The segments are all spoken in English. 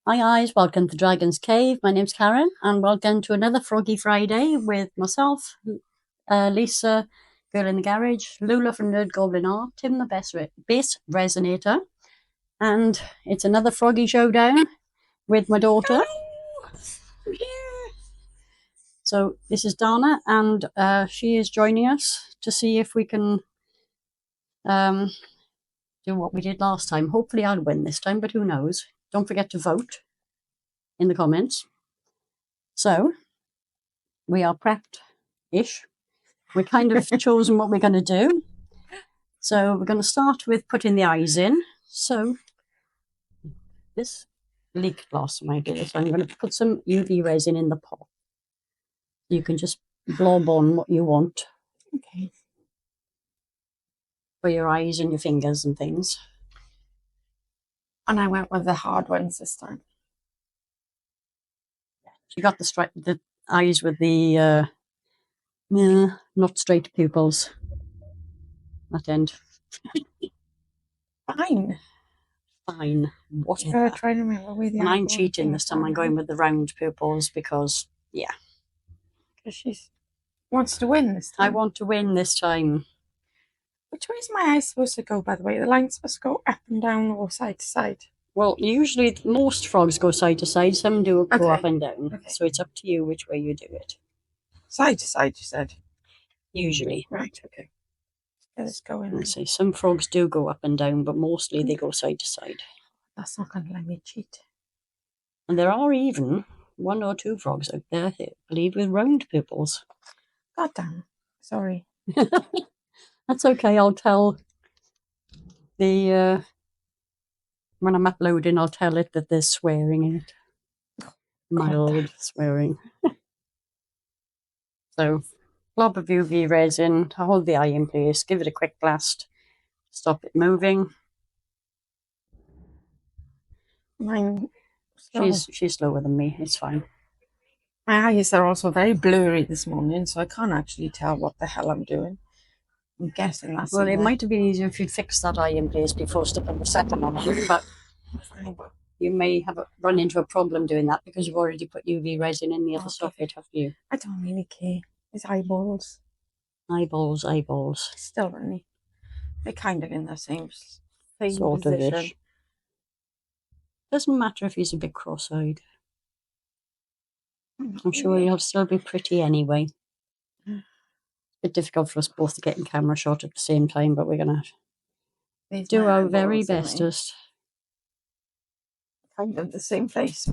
Hi guys, welcome to Dragon's Cave. My name's Karen and welcome to another Froggy Friday with myself, Lisa, Girl in the Garage, Loula from Nerd Goblin Art, Tim the Bass Resonator, and it's another Froggy Showdown with my daughter. Yeah. So this is Dana and she is joining us to see if we can do what we did last time. Hopefully I'll win this time, but who knows. Don't forget to vote in the comments. So we are prepped-ish. We're kind of chosen what we're going to do. So we're going to start with putting the eyes in. So this leaked last time I did it. So I'm going to put some UV resin in the pot. You can just blob on what you want. Okay. For your eyes and your fingers and things. And I went with the hard ones this time. You got the eyes with the not straight pupils. That end. Fine. Fine. Whatever. Try to remember where the and I'm cheating this time. I'm going with the round pupils because, yeah. Because she wants to win this time. I want to win this time. Which way is my eye supposed to go, by the way? The line's supposed to go up and down or side to side? Well, usually most frogs go side to side. Some do go up and down. Okay. So it's up to you which way you do it. Side to side, you said? Usually. Right, okay. Let's go in. I say some frogs do go up and down, but mostly they go side to side. That's not going to let me cheat. And there are even 1 or 2 frogs out there, I believe, with round pupils. God damn. Sorry. That's okay. I'll tell the when I'm uploading, I'll tell it that there's swearing in it. Mild swearing. So, blob of UV resin to hold the eye in place. Give it a quick blast. Stop it moving. Mine. She's slower than me. It's fine. My eyes are also very blurry this morning, so I can't actually tell what the hell I'm doing. I'm guessing that's well. It might have been easier if you'd fixed that eye in place before sticking the second on it, but you may have run into a problem doing that because you've already put UV resin in the other socket, have you? I don't really care. It's eyeballs. Eyeballs. Still runny. They're kind of in the same sort of position. ish. Doesn't matter if he's a bit cross-eyed. I'm sure he'll still be pretty anyway. It's a bit difficult for us both to get in camera shot at the same time, but we're going to do our very bestest. Kind of the same place.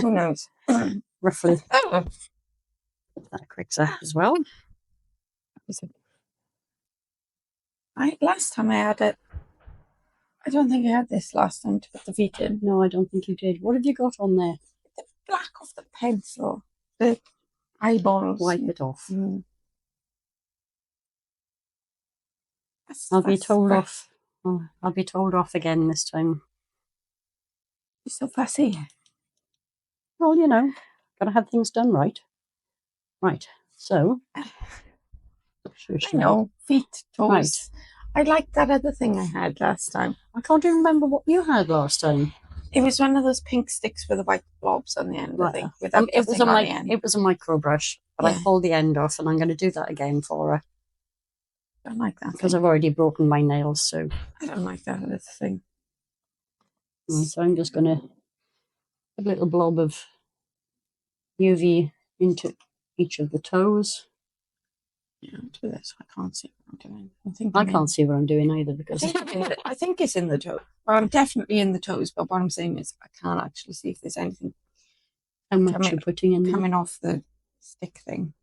Who knows? Roughly. Oh. That quick zap as well. Last time I had it, I don't think I had this last time to put the feet in. No, I don't think you did. What have you got on there? The black of the pencil. The eyeballs. Wipe it off. I'll be told off. Oh, I'll be told off again this time. You're so fussy. Well, you know, gotta have things done right. Right, so. I know, feet, toes. Right. I liked that other thing I had last time. I can't even remember what you had last time. It was one of those pink sticks with the white blobs on the end, right. I think. It was a micro brush, but I pulled the end off and I'm going to do that again for her. I don't like that because I've already broken my nails, so. I don't like that other thing. So I'm just going to put a little blob of UV into each of the toes. Yeah, I'll do this. I can't see what I'm doing. I can't see what I'm doing either because I think it's in the toe. Well, I'm definitely in the toes, but what I'm saying is I can't actually see if there's anything. How much you're putting in coming off the stick thing.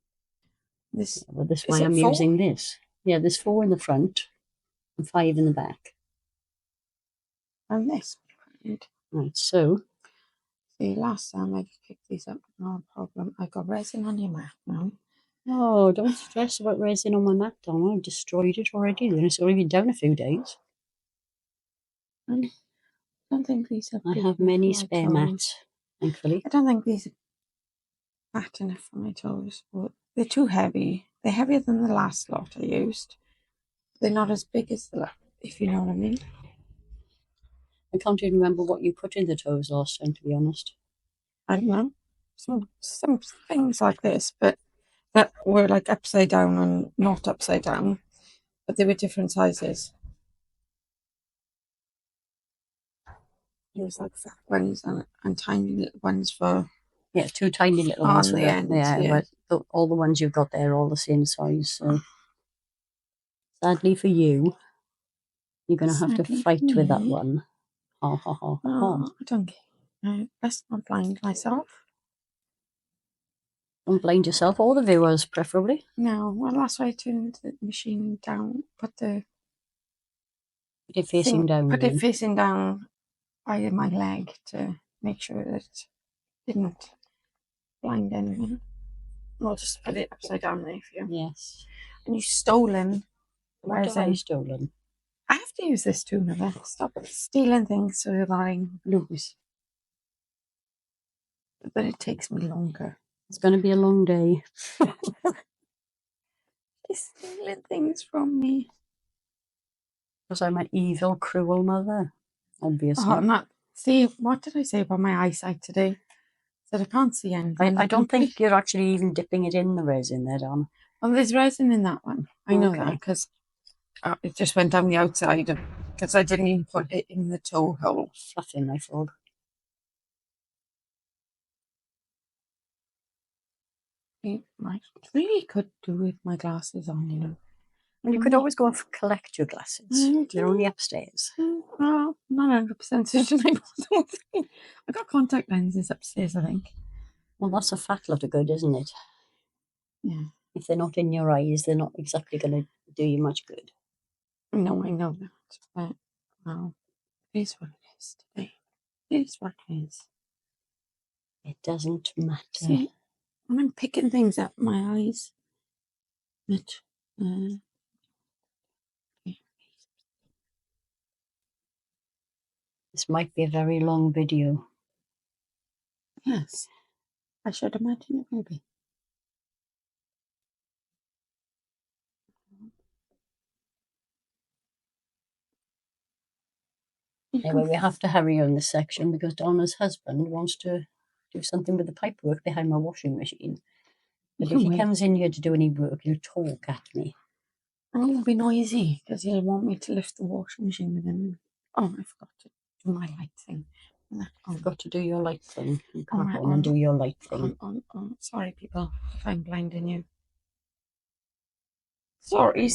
This way I'm using this. Yeah, there's 4 in the front and 5 in the back. And this. Right, so. See, last time I picked these up, no problem. I got resin on your mat now. Oh, don't stress about resin on my mat, Donna. I've destroyed it already. It's already been down a few days. I don't think these are. I have many spare mats, thankfully. I don't think these are fat enough for my toes. But they're too heavy. They're heavier than the last lot I used. They're not as big as the last, if you know what I mean. I can't even remember what you put in the toes last time, to be honest. I don't know. Some things like this, but that were like upside down and not upside down, but they were different sizes. There was like fat ones and tiny little ones for Yeah, 2 tiny little on ones the end. Yeah. but all the ones you've got there are all the same size. So sadly for you, you're going to have to Sadly fight for with that me. one. Ha ha ha ha. Oh, I don't care. Let's not blind myself. Don't blind yourself or the viewers, preferably. No, well, that's why I turned the machine down. Put it facing down. Put it facing down by my leg to make sure that it didn't blind anyone. I'll just put it upside down there for you. Yes. And you've stolen What have I resin. stolen? I have to use this too, Mother. Stop stealing things so that I lose. But it takes me longer. It's going to be a long day. She's stealing things from me. Because I'm an evil, cruel mother, obviously. Oh, not. See, what did I say about my eyesight today? That I can't see anything. I don't think you're actually even dipping it in the resin there, Donna. Oh, there's resin in that one. I know that because it just went down the outside because I didn't even put it in the toe hole. Fluffing my frog. It really could do with my glasses on, you know. Well, you could always go and collect your glasses. They're only upstairs. Well, not 100% certain. I got contact lenses upstairs, I think. Well, that's a fat lot of good, isn't it? Yeah. If they're not in your eyes, they're not exactly going to do you much good. No, I know that. But, well, it is what it is today. It is what it is. It doesn't matter. See, when I'm picking things up, my eyes. But, this might be a very long video. Yes, I should imagine it will be. Anyway, we have to hurry on this section because Donna's husband wants to do something with the pipework behind my washing machine. But if he comes in here to do any work, he'll talk at me. And it'll be noisy because he'll want me to lift the washing machine with him. Oh, I forgot to do my light thing. I've got to do your light thing. You come on and do your light thing. Sorry, people, if I'm blinding you. Sorry.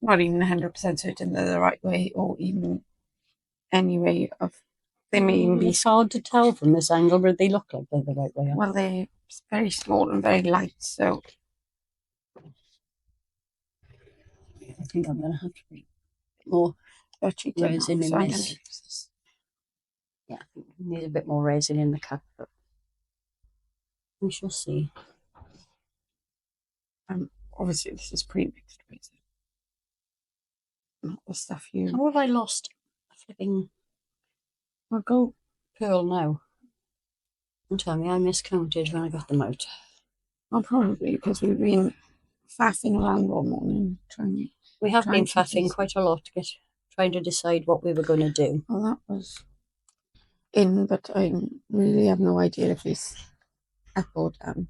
Not even 100% certain they're the right way or even any way of... They may even be... It's hard to tell from this angle, but they look like they're the right way up. Well, they're very small and very light, so... I think I'm going to have to put more resin in this. Yeah, I think we need a bit more resin in the cup, but we shall see. Obviously, this is pre-mixed resin. Not the stuff you... How have I lost a flipping... Well, go pearl now. And tell me I miscounted when I got them out. Well, probably because we've been faffing around all morning trying... We have been faffing quite a lot, trying to decide what we were going to do. Well, that was in, but I really have no idea if it's up or down.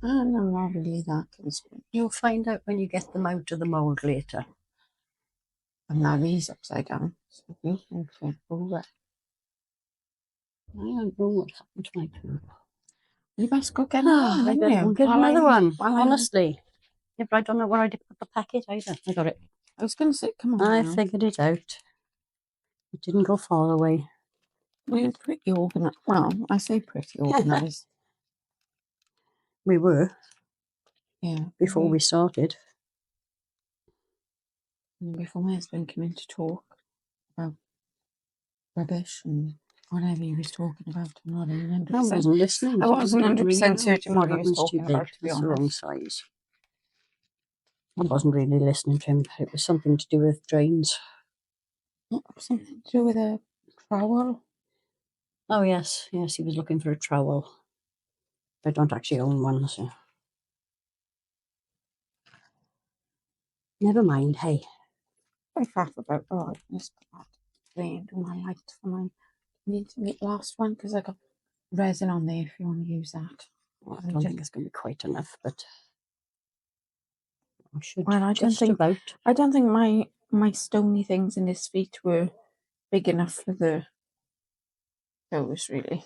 I'm not really that concerned. You'll find out when you get them out of the mould later. And now these upside down. So you can flip over. I don't know what happened to my poop. You best go get another one. I better go get another one. Honestly. Yeah, but I don't know where I did put the packet either. I got it. I was going to say, come on. I figured it out. It didn't go far away. We're pretty organised. Well, I say pretty organised. We were. Yeah. Before we started. And before my husband came in to talk about rubbish and whatever he was talking about. I'm not even 100%. I wasn't listening. I wasn't 100% certain what he was talking about, to be honest. It's the wrong size. I wasn't really listening to him. It was something to do with drains. Something to do with a trowel? Oh, yes. Yes, he was looking for a trowel. I don't actually own one, so... Never mind, hey. I faff about. Oh, I just put that way into my light for my need to make last one because I got resin on there if you want to use that. Well, I don't think it's going to be quite enough, but I should Well, I don't just think about. I don't think my stony things in his feet were big enough for those really.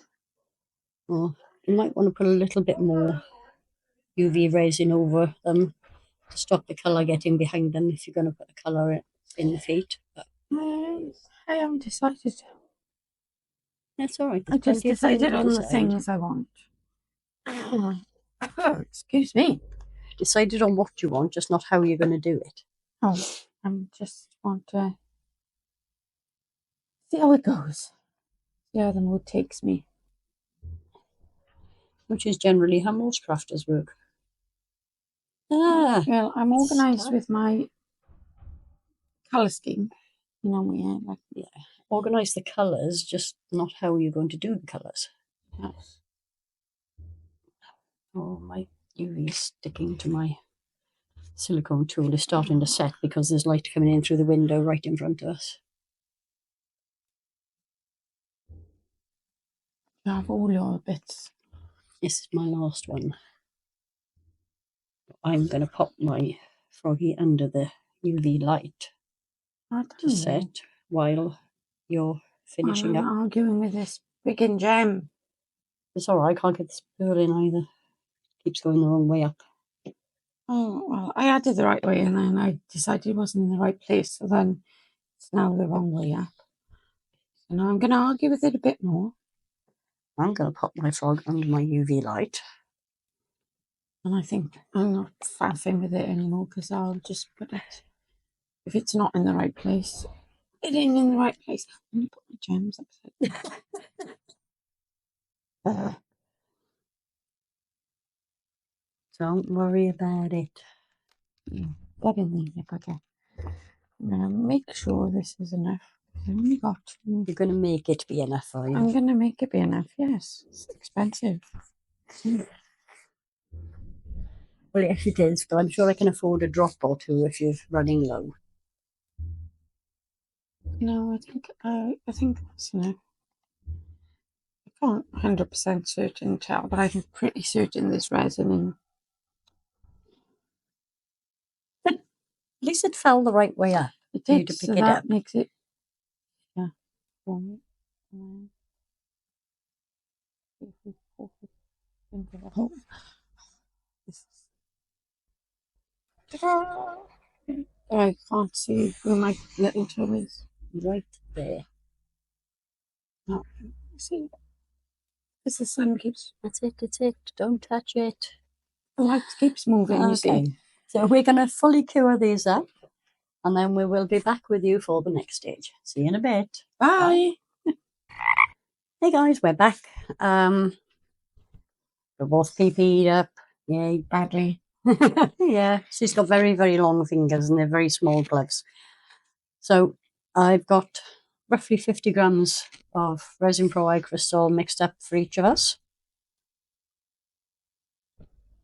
Well, you might want to put a little bit more UV resin over them to stop the colour getting behind them if you're going to put the colour in the feet. But I haven't decided. that's all right. I There's just plenty of time decided to on the decide. things I want. Oh, excuse me. Decided on what you want, just not how you're going to do it. Oh, I just want to see how it goes. See how the mood takes me. Which is generally how most crafters work. Ah, Well, I'm organised with my colour scheme. You know me, like organise the colours, just not how you're going to do the colours. yes. Oh, my UV sticking to my silicone tool is starting to set because there's light coming in through the window right in front of us. You have all your bits. This is my last one. I'm going to pop my Froggy under the UV light to set while you're finishing up. I'm arguing with this friggin' gem. It's all right, I can't get this pearl in either. Keeps going the wrong way up. Oh, well, I had it the right way and then I decided it wasn't in the right place, so then it's now the wrong way up. So now I'm going to argue with it a bit more. I'm going to pop my frog under my UV light. And I think I'm not faffing with it anymore because I'll just put it, if it's not in the right place, it ain't in the right place. I'm going to put my gems upside down. Don't worry about it. Get in there if I can. I'm going to make sure this is enough. I only got two. You're going to make it be enough, are you? I'm going to make it be enough, yes. It's expensive. Well, yes, it is, but I'm sure I can afford a drop or two if you're running low. No, I think that's enough. I can't 100% certain tell, but I'm pretty certain this resin. At least it fell the right way up. It for you did, to pick so it that up. makes it. Yeah. I can't see where my little toe is. Right there. No, see, because the sun keeps. That's it, it's it. Don't touch it. The light keeps moving, you see. So we're going to fully cure these up and then we will be back with you for the next stage. See you in a bit. Bye. Hey guys, we're back. We're both PP'd up. Yay. Badly. Yeah, she's got very, very long fingers and they're very small gloves. So I've got roughly 50 grams of resin pro eye crystal mixed up for each of us.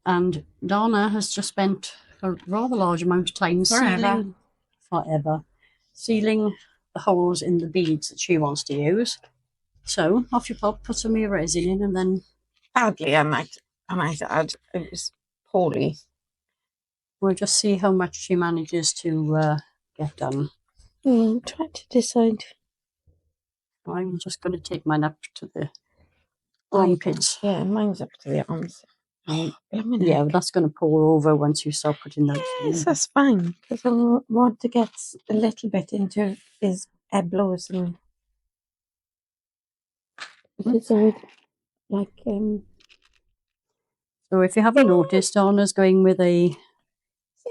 And Donna has just spent a rather large amount of time sealing the holes in the beads that she wants to use. So off you pop, put some of your resin in, and then Badly, I might add. It was poorly. we'll just see how much she manages to get done. I'm trying to decide. I'm just going to take mine up to the armpits. Yeah, mine's up to the arms. Yeah, but that's going to pour over once you start putting those in. Yes, that's fine, because I want to get a little bit into his elbows and so like So if you haven't noticed, Donna's going with a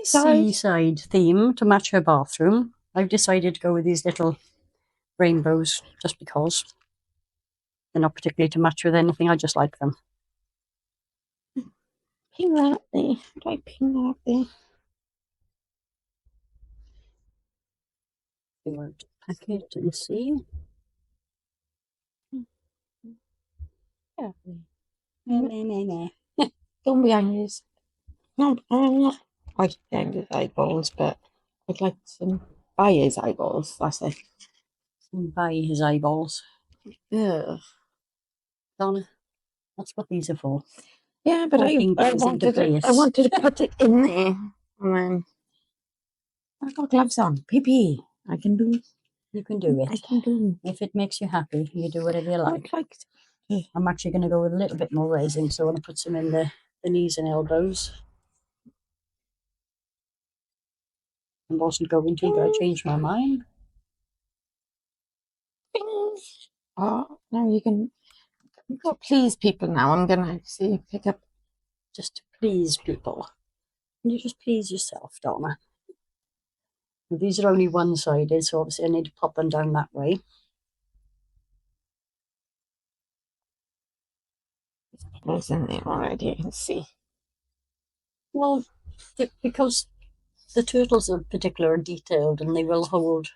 seaside theme to match her bathroom. I've decided to go with these little rainbows just because they're not particularly to match with anything. I just like them. Ping that up there. How do I ping that up there? You want to pack it and see. Yeah. No. Don't be angry. No, I'm not quite behind his eyeballs, but I'd like some by his eyeballs. That's it. And by his eyeballs. Ugh. Donna, that's what these are for. Yeah, but I Poking things into place. wanted to put it in there. And then I got gloves on. PP. I can do. You can do I it. can do. If it makes you happy, you do whatever you I like. would like to. I'm actually going to go with a little bit more resin, so I want to put some in the knees and elbows. I wasn't going to, but I changed my mind. Oh, now you can go please people now. I'm going to actually pick up. Just to please people. And you just please yourself, Donna. And these are only one-sided, so obviously I need to pop them down that way. What's in there already? You can see. Well, because the turtles are particular and detailed, and they will hold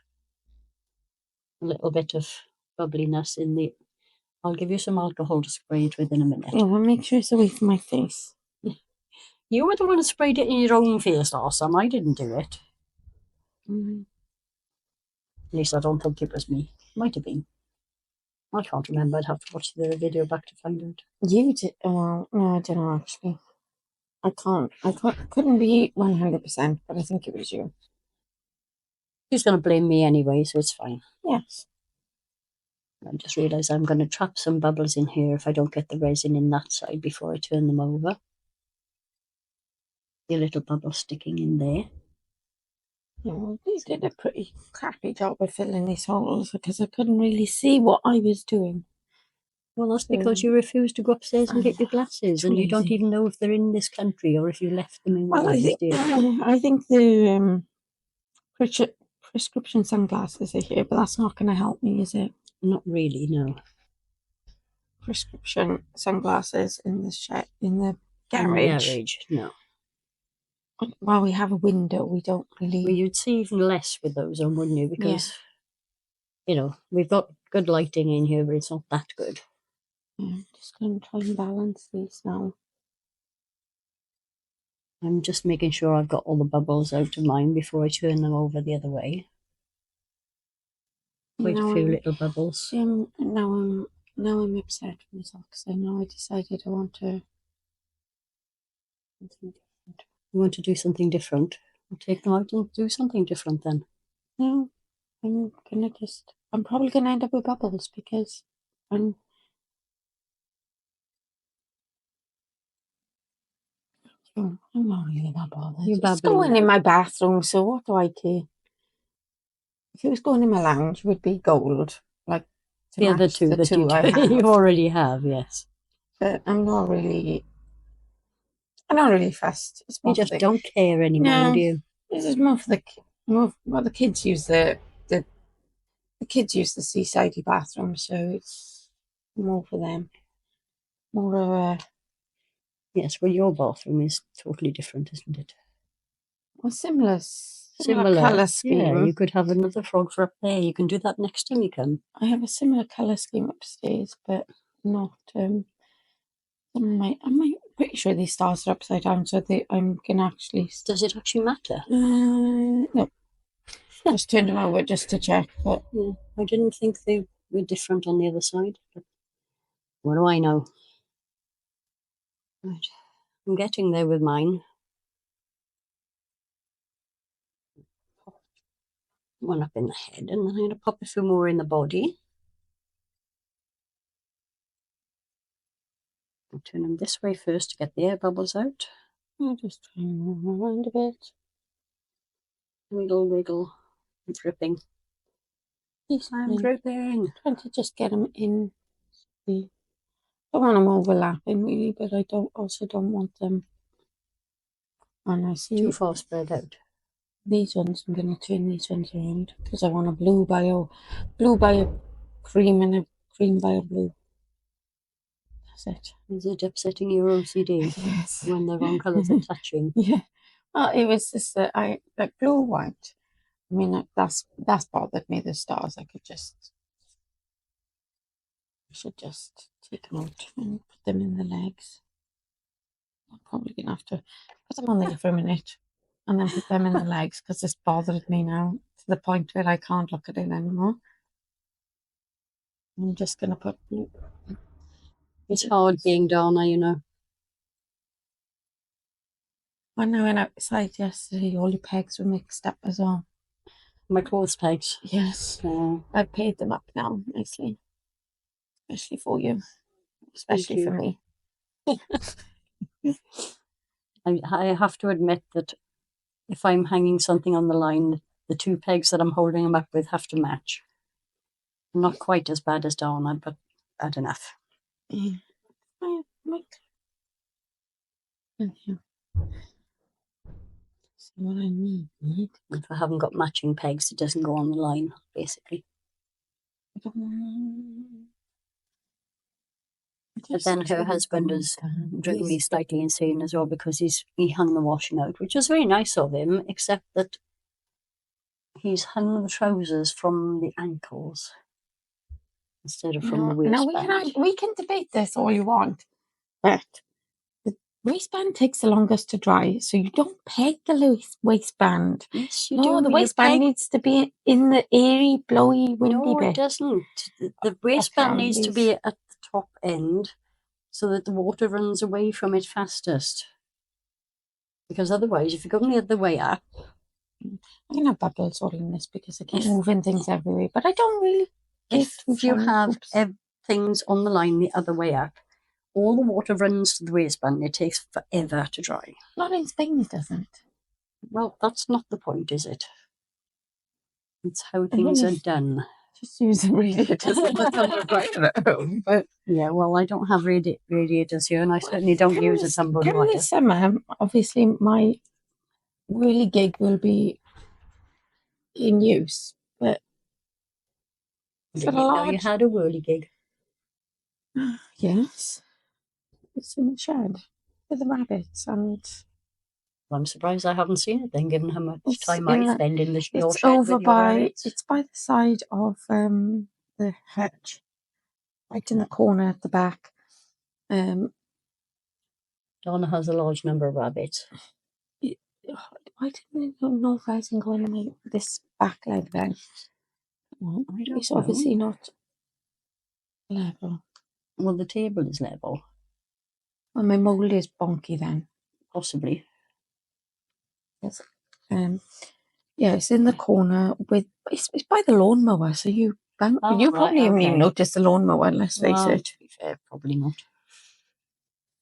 a little bit of bubbliness in the... I'll give you some alcohol to spray it with in a minute. Oh, I'll make sure it's away from my face. You were the one who sprayed it in your own face last time. I didn't do it. At least I don't think it was me. Might have been. I can't remember. I'd have to watch the video back to find out. You did. Well, no, I don't know actually. I couldn't be 100%, but I think it was you. She's going to blame me anyway, so it's fine. Yes. I just realised I'm going to trap some bubbles in here if I don't get the resin in that side before I turn them over. The little bubble sticking in there. Yeah, well, you did a pretty crappy job of filling these holes because I couldn't really see what I was doing. Well, that's because you refuse to go upstairs and get your glasses, and you don't even know if they're in this country or if you left them in Well, Wales, I think the prescription sunglasses are here, but that's not going to help me, is it? Not really, no. Prescription sunglasses in the shed, in the garage. In the garage, no. While we have a window, we don't really... Well, you'd see even less with those on, wouldn't you? Because, you know, we've got good lighting in here, but it's not that good. Yeah, I'm just going to try and balance these now. I'm just making sure I've got all the bubbles out of mine before I turn them over the other way. Quite a few little bubbles. Now I'm upset with myself because I know I decided I want to... You want to do something different? I'll take them out and do something different then. No, I'm probably gonna end up with bubbles because I'm not really that bothered. It's going in my bathroom, so what do I care? If it was going in my lounge, it would be gold. Like the other two that you already have, yes. But I'm not really fussed. You just don't care anymore, do you? This is more for the kids use the kids use the seaside bathroom, so it's more for them. More of a... Yes, well, your bathroom is totally different, isn't it? Well, similar colour scheme. Yeah, you could have another frog for up there. You can do that next time you come. I have a similar colour scheme upstairs, but not... I'm pretty sure these stars are upside down, so I'm going to actually... Does it actually matter? No. Just turned them over just to check. But yeah, I didn't think they were different on the other side. But what do I know? Right, I'm getting there with mine. Pop one up in the head, and then I'm going to pop a few more in the body. I'll turn them this way first to get the air bubbles out. I'll just try and move around a bit. Wiggle, wiggle. I'm dripping. Yes, I'm dripping. Trying to just get them in. I don't want them overlapping really, but I also don't want them. And I see too far spread out. These ones, I'm going to turn these ones around because I want a blue by a cream and a cream by a blue. That's it. Is it upsetting your OCD? Yes. When the wrong colours are touching? Yeah. Well, it was just that like blue white. I mean, that's bothered me. The stars. I should just take them out and put them in the legs. I'm probably gonna have to put them on there for a minute. and then put them in the legs because it's bothered me now to the point where I can't look at it anymore. I'm just going to put... It's hard being Donna, you know. When I went outside yesterday, all the pegs were mixed up as well. My clothes pegs. Yes. Yeah. I've paid them up now, nicely. Especially for you. Especially for me. I have to admit that if I'm hanging something on the line, the two pegs that I'm holding them up with have to match. Not quite as bad as Donna, but bad enough. Yeah. Thank you. See what I need. If I haven't got matching pegs, it doesn't go on the line, basically. But then her husband has driven me slightly insane as well because he hung the washing out, which was very nice of him, except that he's hung the trousers from the ankles instead of from the waistband. Now we can debate this all you want, but the waistband takes the longest to dry, so you don't peg the waistband. Yes, you No, do. the waistband needs to be in the airy, blowy, windy bit. No, it doesn't. The waistband needs to be at the top end so that the water runs away from it fastest. Because otherwise, if you go the other way up... I'm going to have bubbles all in this because I keep moving things everywhere, but I don't really... If you have things on the line the other way up, all the water runs to the waistband and it takes forever to dry. Not in Spain, it doesn't. Well, that's not the point, is it? It's how things are done. Just use the radiators all the time at home. But yeah, well, I don't have radiators here, and I certainly don't use a tumble dryer. This summer, obviously, my whirly gig will be in use, but you had a whirly gig. Yes, it's in the shed with the rabbits, and I'm surprised I haven't seen it then, given how much time I spend in the your it's shed over with your by rabbits. it's by the side of the hutch, right in the corner at the back. Donna has a large number of rabbits. Why didn't no resin go in this back leg then? Well, it's obviously not level. Well, the table is level. Well, my mould is bonky then. Possibly. Yes. Yeah, it's in the corner with it's by the lawnmower, so you probably haven't even noticed the lawnmower, let's face it. To be fair, probably not.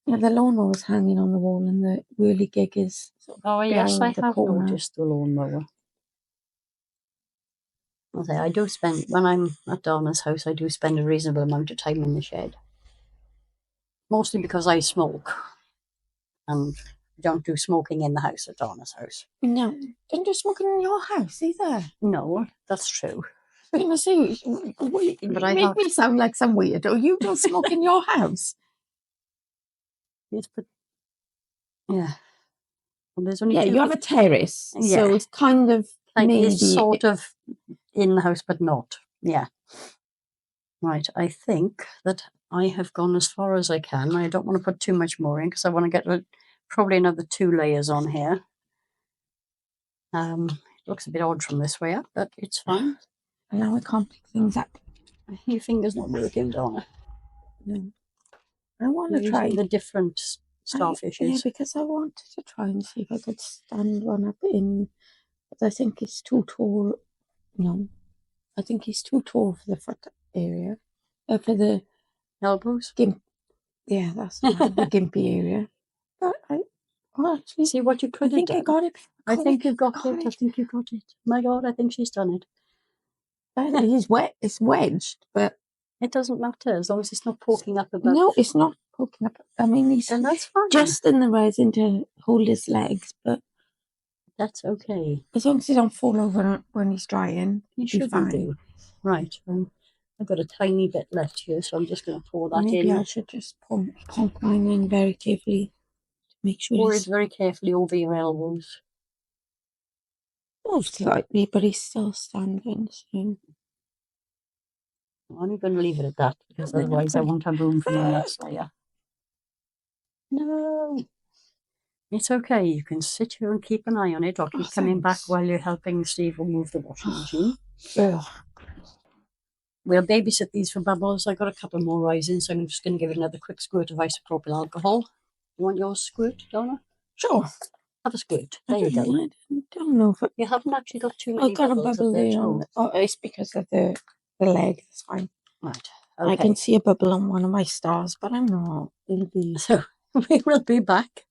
Yeah, the lawnmower's hanging on the wall and the whirly gig is yes, I have noticed the lawnmower. I do spend, when I'm at Donna's house, I do spend a reasonable amount of time in the shed. Mostly because I smoke. And don't do smoking in the house at Donna's house. No, don't do smoking in your house either. No, that's true. But I make me sound like some weirdo. You don't smoke in your house. Yes, but yeah. Well, there's only you have a terrace, so it's kind of it's sort of in the house, but not. Yeah. Right. I think that I have gone as far as I can. I don't want to put too much more in because I want to get probably another 2 layers on here. It looks a bit odd from this way up, but it's fine. And now I can't pick things up. Your finger's not working, Donna. No. I want to try the different starfishes. Yeah, because I wanted to try and see if I could stand one up in, but I think it's too tall. No, I think he's too tall for the foot area. For the elbows. Yeah, that's the gimpy area. But actually see what you could have done. I got it. I think you've got it. I think you got it. My God, I think she's done it. He's wet. It's wedged, but it doesn't matter as long as it's not poking up above. No, it's not poking up. I mean, he's that's fine. Just in the resin to hold his legs, but that's okay. As long as he don't fall over when he's drying, he should be fine. Right. I've got a tiny bit left here, so I'm just going to pour that in. Maybe I should just pump mine in very carefully to make sure. Pour it very carefully over your elbows. Oh, slightly, but he's still standing. So. I'm going to leave it at that because otherwise I won't have room for the next layer. No. It's okay. You can sit here and keep an eye on it, or keep coming back thanks. while you're helping Steve remove the washing machine. Ugh. We'll babysit these for Bubbles. I got a couple more rising, so I'm just going to give it another quick squirt of isopropyl alcohol. You want yours squirt, Donna? Sure. Have a squirt. There you go. I don't know if You haven't actually got too many I got a bubbles bubble up there. there. Oh, it's because of the leg. That's fine. Right. I Okay. can see a bubble on one of my stars, but I'm not. It'll be. So we will be back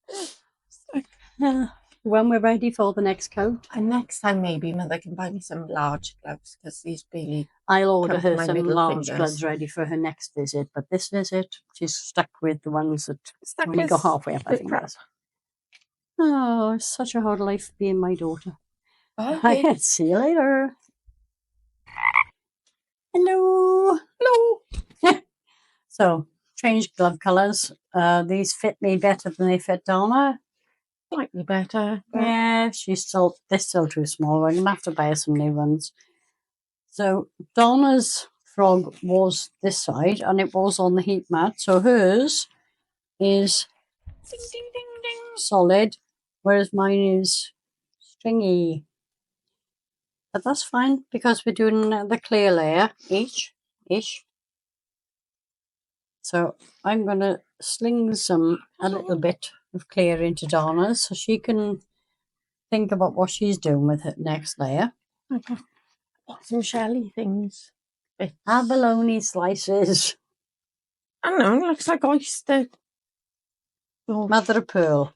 when we're ready for the next coat. And next time, maybe Mother can buy me some large gloves because these really. I'll order come to her my some middle large fingers. gloves ready for her next visit. But this visit, she's stuck with the ones that Stuck only with go halfway up her the crap. fingers. Oh, it's such a hard life being my daughter. Okay. See you later. Hello. Hello. So, change glove colours. These fit me better than they fit Donna. Slightly better. Yeah, they're still too small. I'm gonna have to buy her some new ones. So Donna's frog was this side and it was on the heat mat. So hers is Ding, ding, ding, ding. solid, whereas mine is stringy. But that's fine because we're doing the clear layer each. So I'm going to sling a little bit of clear into Donna's so she can think about what she's doing with her next layer. Okay. Some shelly things. Abalone slices. I know, it looks like oyster. Oh, Mother of pearl.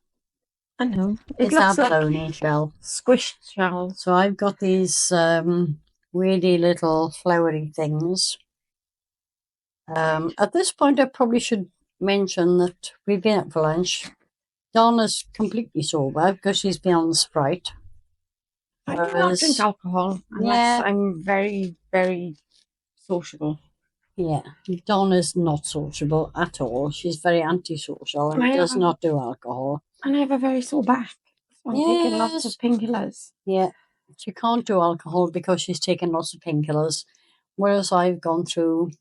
I know. It It's looks abalone like shell. squished shells. So I've got these weirdy little flowery things. At this point, I probably should mention that we've been out for lunch. Donna's completely sober because she's been on Sprite. I do not drink alcohol unless I'm very, very sociable. Yeah, Donna's not sociable at all. She's very antisocial and does not do alcohol. And I have a very sore back. So I'm taking lots of painkillers. Yeah, she can't do alcohol because she's taken lots of painkillers. Whereas I've gone through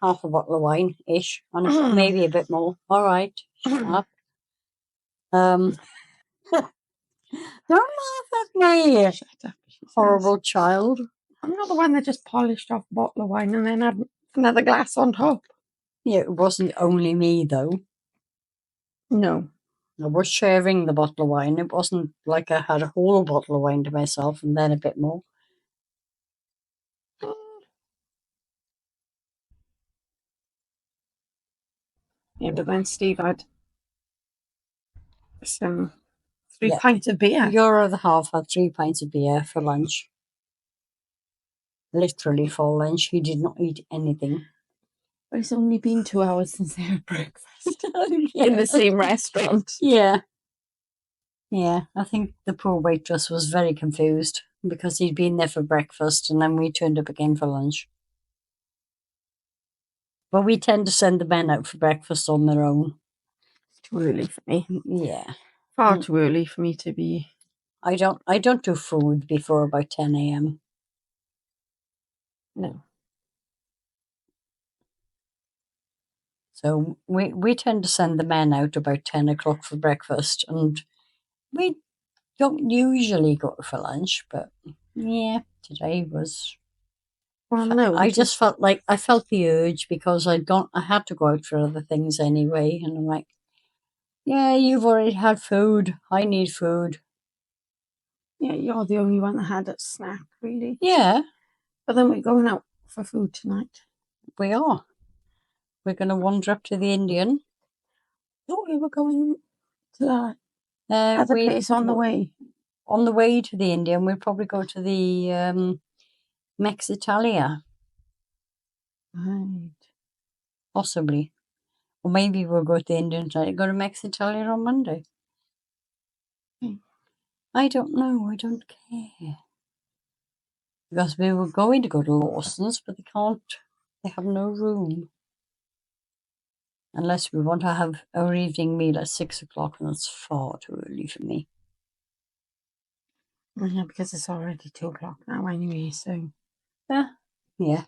half a bottle of wine-ish, and maybe a bit more. All right, shut up. Don't laugh at me, Shut up, horrible child. I'm not the one that just polished off a bottle of wine and then had another glass on top. Yeah, it wasn't only me, though. No. I was sharing the bottle of wine. It wasn't like I had a whole bottle of wine to myself and then a bit more. Yeah, but then Steve had some 3 pints of beer. Your other half had 3 pints of beer for lunch. Literally for lunch. He did not eat anything. But it's only been 2 hours since they had breakfast in the same restaurant. Yeah. Yeah, I think the poor waitress was very confused because he'd been there for breakfast and then we turned up again for lunch. But we tend to send the men out for breakfast on their own. It's too early for me. Yeah. Far too early for me to be. I don't do food before about 10 a.m. No. So we tend to send the men out about 10 o'clock for breakfast and we don't usually go for lunch, but yeah, today was. Well, no. I just felt like I felt the urge because I had to go out for other things anyway, and I'm like, yeah, you've already had food. I need food. Yeah, you're the only one that had a snack, really. Yeah. But then we're going out for food tonight. We are. We're going to wander up to the Indian. Oh, we were going to that other place on the way. On the way to the Indian, we'll probably go to the Mexitalia. Right. Possibly. Or maybe we'll go to the Indian tonight. Go to Mexitalia on Monday. I don't know. I don't care. Because we were going to go to Lawson's, but they have no room. Unless we want to have our evening meal at 6 o'clock, and that's far too early for me. Yeah, because it's already 2 o'clock now anyway, so. Yeah.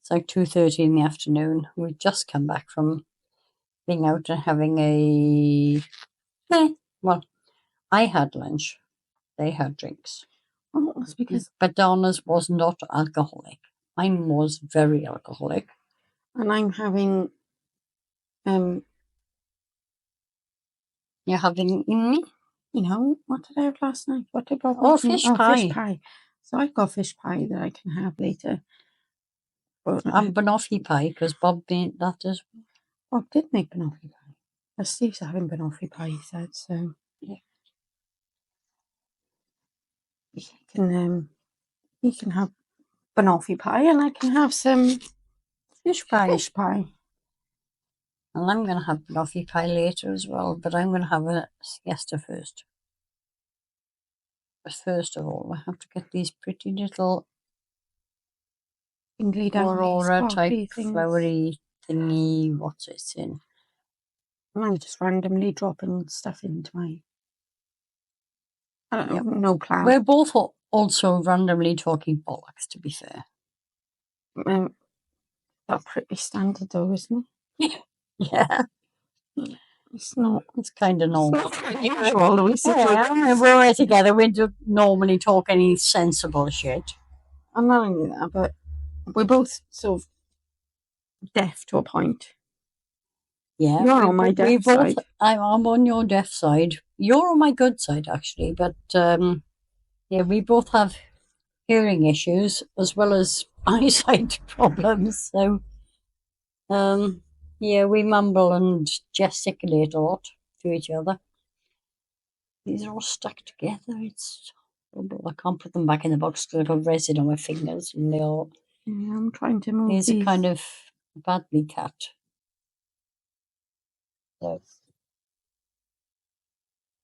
It's like 2:30 in the afternoon. We've just come back from being out and having a Yeah. Well, I had lunch. They had drinks. Well, that's because, But Donna's was not alcoholic. Mine was very alcoholic. and I'm having, You're having you know, what did I have last night? What did Bob Oh, make me? fish pie. Fish pie. So I've got fish pie that I can have later. But and banoffee pie because Bob made that as Bob did make banoffee pie. Steve's having banoffee pie, he said, so Yeah. he can have banoffee pie and I can have some fish pie. fish pie. And I'm going to have banoffee pie later as well, but I'm going to have a siesta first. But first of all, I have to get these pretty little Tingly downy aurora type sparkly things. flowery thingy. What's it in? And I'm just randomly dropping stuff into my. Yep. No plan. We're both also randomly talking bollocks, to be fair. That's pretty standard, though, isn't it? Yeah. It's not. It's kind of normal. It's not unusual. We're together. We don't normally talk any sensible shit. I'm not only that, but we're both sort of deaf to a point. Yeah, you're on my deaf side. I'm on your deaf side. You're on my good side, actually. But yeah, we both have hearing issues as well as eyesight problems. So yeah, we mumble and gesticulate a lot to each other. These are all stuck together. It's horrible. I can't put them back in the box because I've got resin on my fingers, and they all. Yeah, I'm trying to move These are kind of badly cut. So.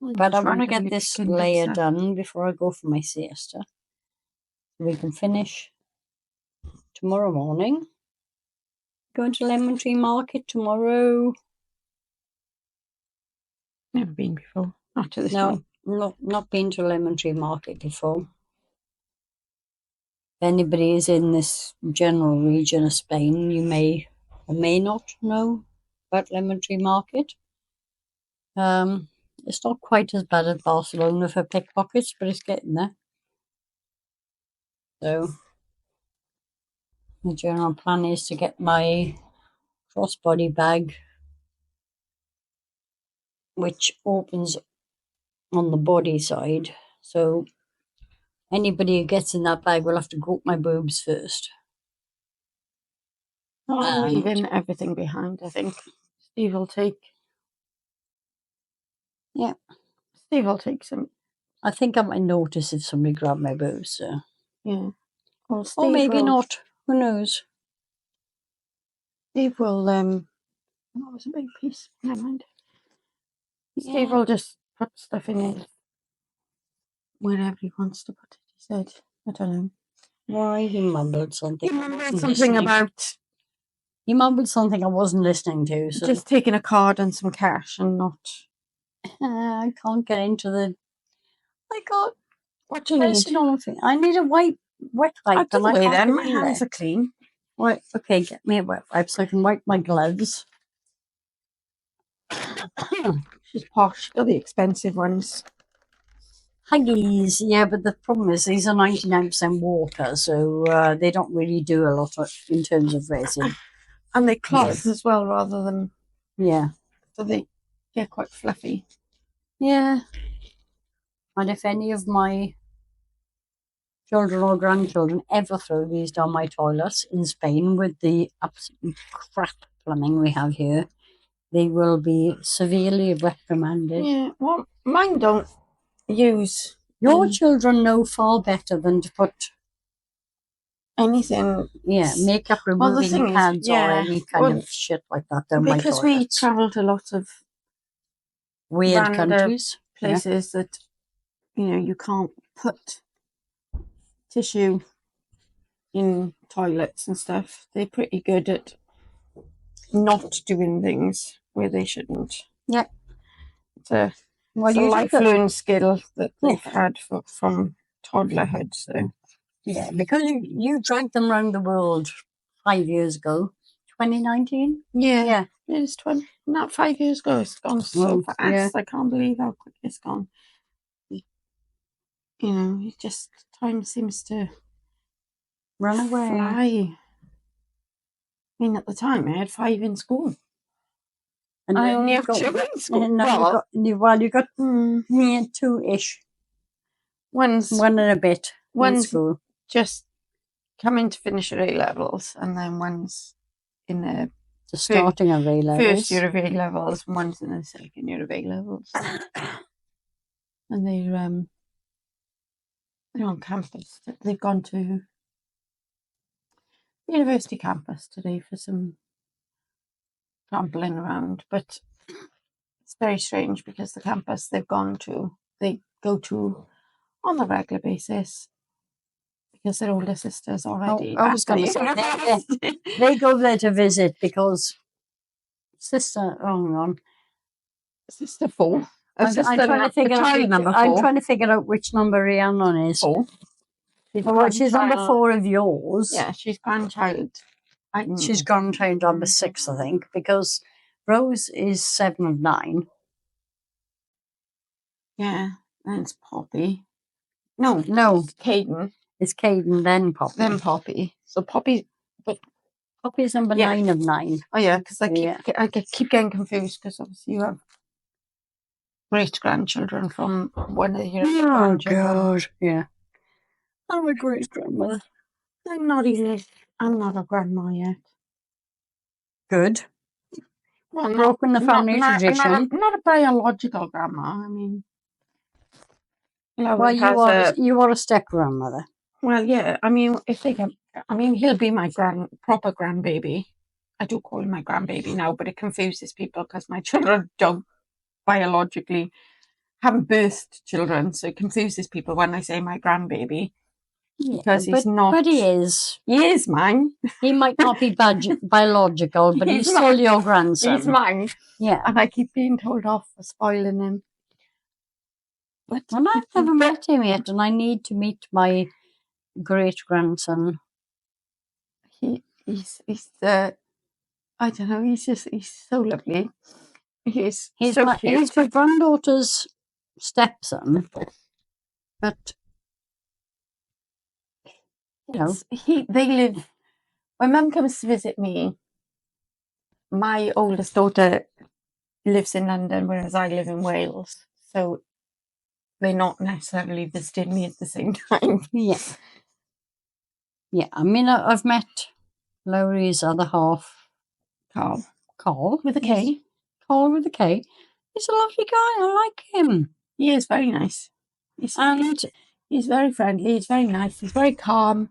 But I want to get this layer done before I go for my siesta. We can finish tomorrow morning. Going to Lemon Tree Market tomorrow. Never been before. Not to this one. No, not been to Lemon Tree Market before. If anybody is in this general region of Spain, you may or may not know about Lemon Tree Market. It's not quite as bad as Barcelona for pickpockets, but it's getting there. So the general plan is to get my crossbody bag, which opens on the body side. So anybody who gets in that bag will have to go up my boobs first. I'm leaving everything behind, I think. Steve will take. Yeah. Steve will take some. I think I might notice if somebody grabbed my boobs. So. Yeah. Well, Steve or maybe will, not. Who knows? Steve will. That was a big piece. Never mind. Steve will just put stuff in it wherever he wants to put it. He said, I don't know. Why he mumbled something? He mumbled something about. He mumbled something I wasn't listening to. So. Just taking a card and some cash and not. I can't get into the. I got. What do you need? I need a wet wipe. I've done away then. My hands are clean. Right. Okay, get me a wet wipe so I can wipe my gloves. She's posh. Got the expensive ones. Huggies, yeah, but the problem is these are 99% water, so they don't really do a lot in terms of resin. And they cloth as well, rather than. Yeah. So they're quite fluffy. Yeah. And if any of my children or grandchildren ever throw these down my toilets in Spain with the absolute crap plumbing we have here, they will be severely reprimanded. Yeah, well, mine don't use. Your children know far better than to put anything. Yeah, makeup removing pads or any kind of shit like that down my toilets. Because we travel to lots of weird countries, places that, you can't put tissue in toilets and stuff. They're pretty good at not doing things where they shouldn't. Yeah. It's a lifelong skill that they've had from toddlerhood. So. Yeah, because you dragged them around the world 5 years ago, 2019? Yeah. Yeah. It's 20, not 5 years ago. It's gone so Oh, fast. yeah. I can't believe how quick it's gone. You know, it just, time seems to Run away. fly. I mean, at the time, I had 5 in school. And I then only you have got, 2 in school. and now you got yeah, 2-ish. One's 1 and a bit in one's school. just coming to finish her A levels, and then one's in the The starting of A levels. first year of A levels, and one's in the second year of A levels. And they're on campus. They've gone to the university campus today for some trampling around, but it's very strange because the campus they go to on a regular basis because their older sisters already. I was going to say they go there to visit because sister. Oh, hang on. Sister 4. I'm trying to figure out. Number 4. I'm trying to figure out which number Rhiannon is. 4. She's number 4 of yours. Yeah, she's grandchild. She's grandchild number 6, I think, because Rose is 7 of 9. Yeah, then it's Poppy. No, it's Caden. It's Caden, then Poppy. Then Poppy. So Poppy, but Poppy's number 9 of 9. Oh yeah, because I keep getting confused because obviously you have great grandchildren from one of your grandchildren. God, yeah. I'm a great grandmother. I'm not a grandma yet. Good. Well, Broken the family tradition. Not a biological grandma. I mean, well, you are a step grandmother. Well, yeah. I mean, he'll be my proper grandbaby. I do call him my grandbaby now, but it confuses people because my children don't biologically haven't birthed children, so it confuses people when I say my grandbaby. Because he's not. But he is. He is mine. He might not be biological, but he's still your grandson. He's mine. Yeah. And I keep being told off for spoiling him. But I've never met him yet, and I need to meet my great grandson. He's I don't know. He's so lovely. He's so cute. He's my granddaughter's stepson, but you know, they live. When Mum comes to visit me, my oldest daughter lives in London, whereas I live in Wales. So they're not necessarily visiting me at the same time. Yeah. Yeah, I mean, I've met Lowry's other half, Carl with a K. Carl with a K. He's a lovely guy. I like him. He is very nice. He's very friendly. He's very nice. He's very calm.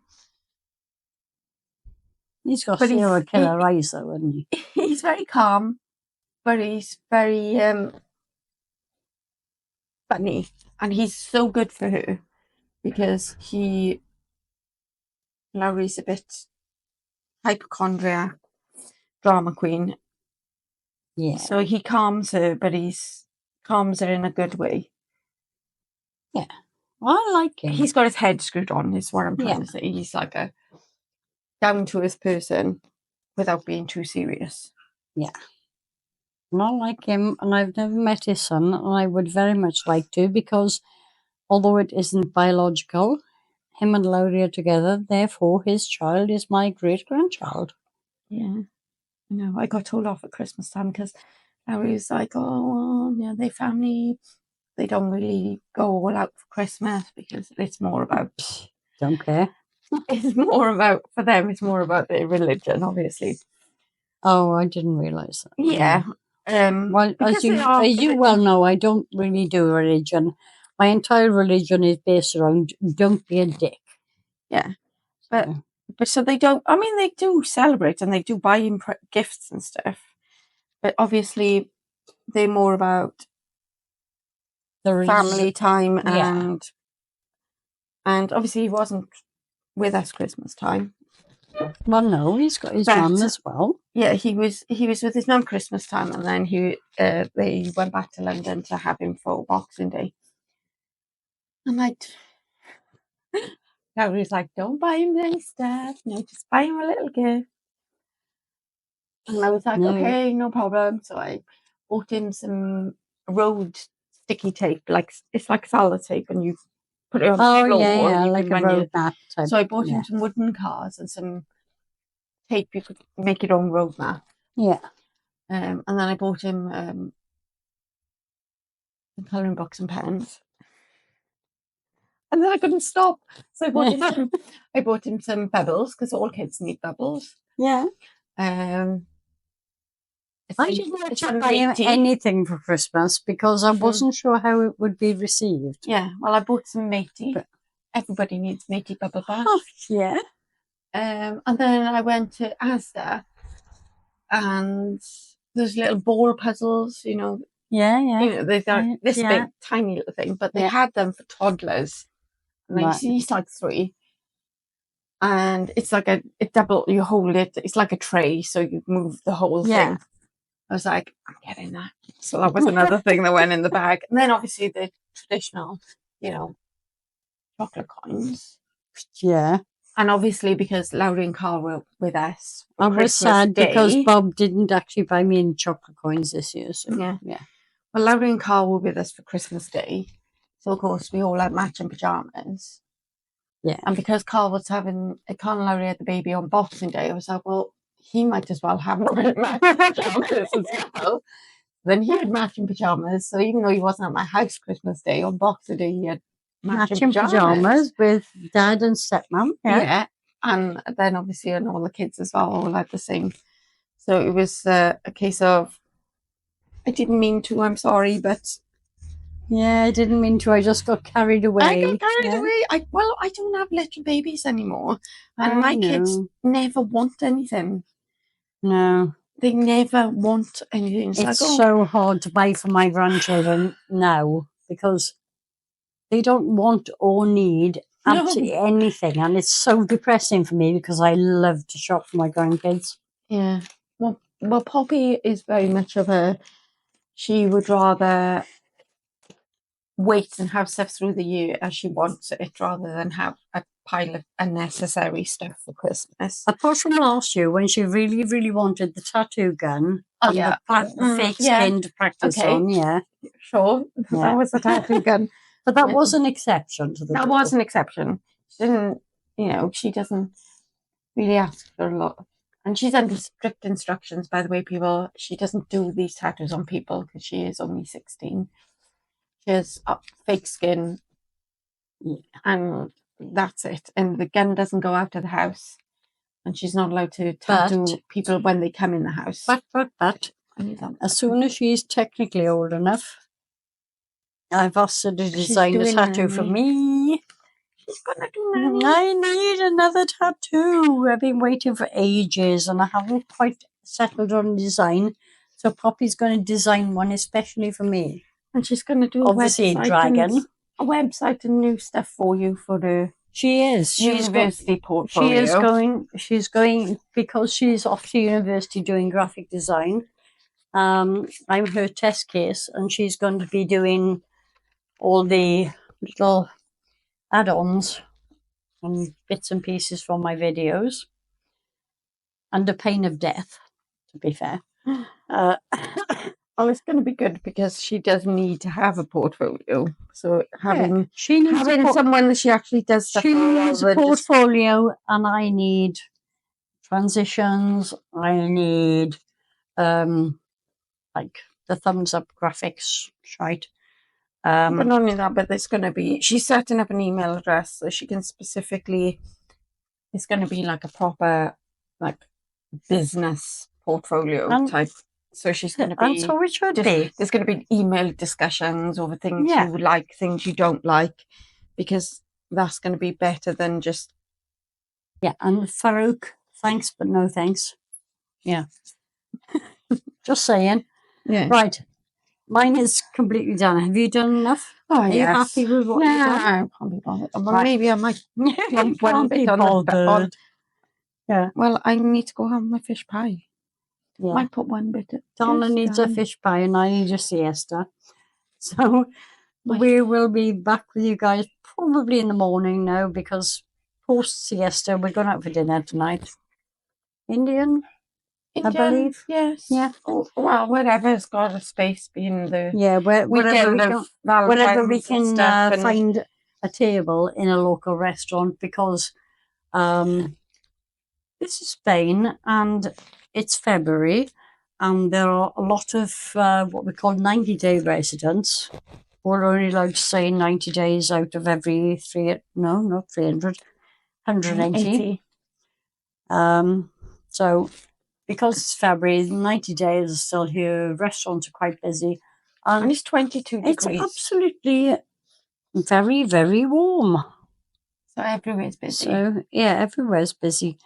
He's got serial killer eyes, though, hasn't he? He's very calm, but he's very funny, and he's so good for her because Lowry's a bit hypochondriac, drama queen. Yeah. So he calms her, but calms her in a good way. Yeah. Well, I like him. He's got his head screwed on, is what I'm trying to say. He's like a down-to-earth person without being too serious. Yeah. And I like him, and I've never met his son, and I would very much like to, because although it isn't biological, him and Lowry are together, therefore his child is my great-grandchild. Yeah. No, I got told off at Christmas time because Lowry was like, oh, well, they family, they don't really go all out for Christmas because it's more about... Don't care. It's more about, for them, it's more about their religion, obviously. Oh, I didn't realise that. Yeah. Well, as you well know, I don't really do religion. My entire religion is based around don't be a dick. Yeah. But so they don't, I mean, they do celebrate and they do buy him gifts and stuff. But obviously, they're more about the family time and obviously he wasn't with us Christmas time. Well, no, he's got his mum as well. Yeah, he was with his mum Christmas time, and then they went back to London to have him for Boxing Day. And Lowry's like, don't buy him any stuff, no, just buy him a little gift. And I was like, No. okay, no problem. So I bought him some road sticky tape, like it's like salad tape, and you put it on the Oh, floor. yeah, And you like can a run your... road map type. So I bought Yeah. him some wooden cars and some tape. You could make your own road map. Yeah. And then I bought him some colouring books and pens. And then I couldn't stop. So I bought him some bubbles, because all kids need bubbles. Yeah. I didn't actually buy him anything for Christmas because I wasn't sure how it would be received. Yeah, well, I bought some matey. But everybody needs matey bubble bath. Oh, yeah. And then I went to Asda, and there's little ball puzzles, you know. Yeah, yeah. You know, they're this big, tiny little thing, but they had them for toddlers. And he's like 3. And it's like a double, you hold it, it's like a tray, so you move the whole thing. I was like, I'm getting that. So that was another thing that went in the bag. And then obviously the traditional, you know, chocolate coins. Yeah. And obviously because Laura and Carl were with us. I was sad because Bob didn't actually buy me any chocolate coins this year. So yeah. Well, Laura and Carl were with us for Christmas Day. So of course we all had matching pajamas. Yeah. And because Carl and Laura had the baby on Boxing Day, I was like, well, he might as well have matching pajamas as well. Then he had matching pajamas. So even though he wasn't at my house Christmas Day, on Boxing Day he had matching pajamas with Dad and stepmom. Yeah. And then obviously and all the kids as well all had the same. So it was a case of, I didn't mean to, I'm sorry, but... Yeah, I didn't mean to. I just got carried away. I got carried away. I don't have little babies anymore. And my kids never want anything. No. They never want anything. It's so hard to buy for my grandchildren now because they don't want or need absolutely anything. And it's so depressing for me because I love to shop for my grandkids. Yeah. Well, Poppy is very much of a... She would rather wait and have stuff through the year as she wants it rather than have a pile of unnecessary stuff for Christmas. Apart from last year when she really, really wanted the tattoo gun and the fake skin to practice on. Yeah. Sure. Yeah. That was the tattoo gun. But that was an exception to the rule. That was an exception. She didn't, she doesn't really ask for a lot. And she's under strict instructions, by the way, people. She doesn't do these tattoos on people because she is only 16. She has fake skin, and that's it. And the gun doesn't go out of the house, and she's not allowed to tattoo people when they come in the house. But as soon as she's technically old enough, I've asked her to design a tattoo for me. She's gonna do nanny. I need another tattoo. I've been waiting for ages, and I haven't quite settled on design. So Poppy's going to design one especially for me. And she's going to do a dragon. A website and new stuff for you for the university portfolio. She's going because she's off to university doing graphic design. I'm her test case, and she's going to be doing all the little add-ons and bits and pieces from my videos under pain of death, to be fair. Well, it's going to be good because she does need to have a portfolio. So having someone that she actually does stuff. She needs a portfolio, and I need transitions. I need like the thumbs up graphics, right? But not only that, but there's going to be... She's setting up an email address so she can specifically... It's going to be like a proper business portfolio type. So she's going to be... And so it should be. There's going to be email discussions over things you like, things you don't like, because that's going to be better than just... Yeah, and Farouk, thanks, but no thanks. Yeah. Just saying. Yeah. Right. Mine is completely done. Have you done enough? Oh, Are you happy with what you've done? I can't be bothered. Well, maybe I might lump one bit on the... Yeah. Well, I need to go have my fish pie. Yeah. Might put one bit of... Donna needs a fish pie and I need a siesta. So we will be back with you guys probably in the morning now because post siesta we're going out for dinner tonight. Indian? I believe. Yes. Yeah. Oh, well, wherever's got a space being the Yeah, wherever we can find a table in a local restaurant, because this is Spain and it's February, and there are a lot of what we call 90-day residents. We're only allowed to stay 90 days out of every not 300, 180. So because it's February, 90 days are still here, restaurants are quite busy. And it's 22 It's degrees. absolutely very, very warm. So everywhere's busy. So, yeah, everywhere's busy.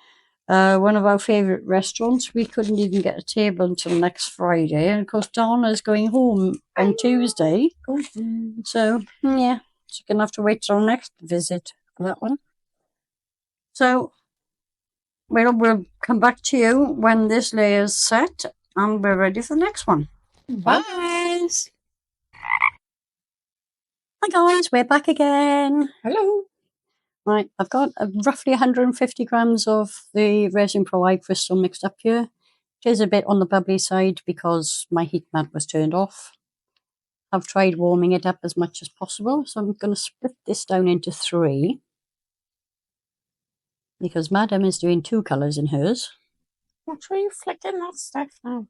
One of our favourite restaurants, we couldn't even get a table until next Friday. And of course, Donna's going home on Tuesday. So, yeah, she's going to have to wait till next visit for that one. So, we'll come back to you when this layer's set and we're ready for the next one. Bye. Guys. Hi guys, we're back again. Hello. Right, I've got roughly 150 grams of the Resin Pro Eye Crystal mixed up here. It is a bit on the bubbly side because my heat mat was turned off. I've tried warming it up as much as possible, so I'm going to split this down into 3. Because Madam is doing 2 colours in hers. What are you flicking that stuff now?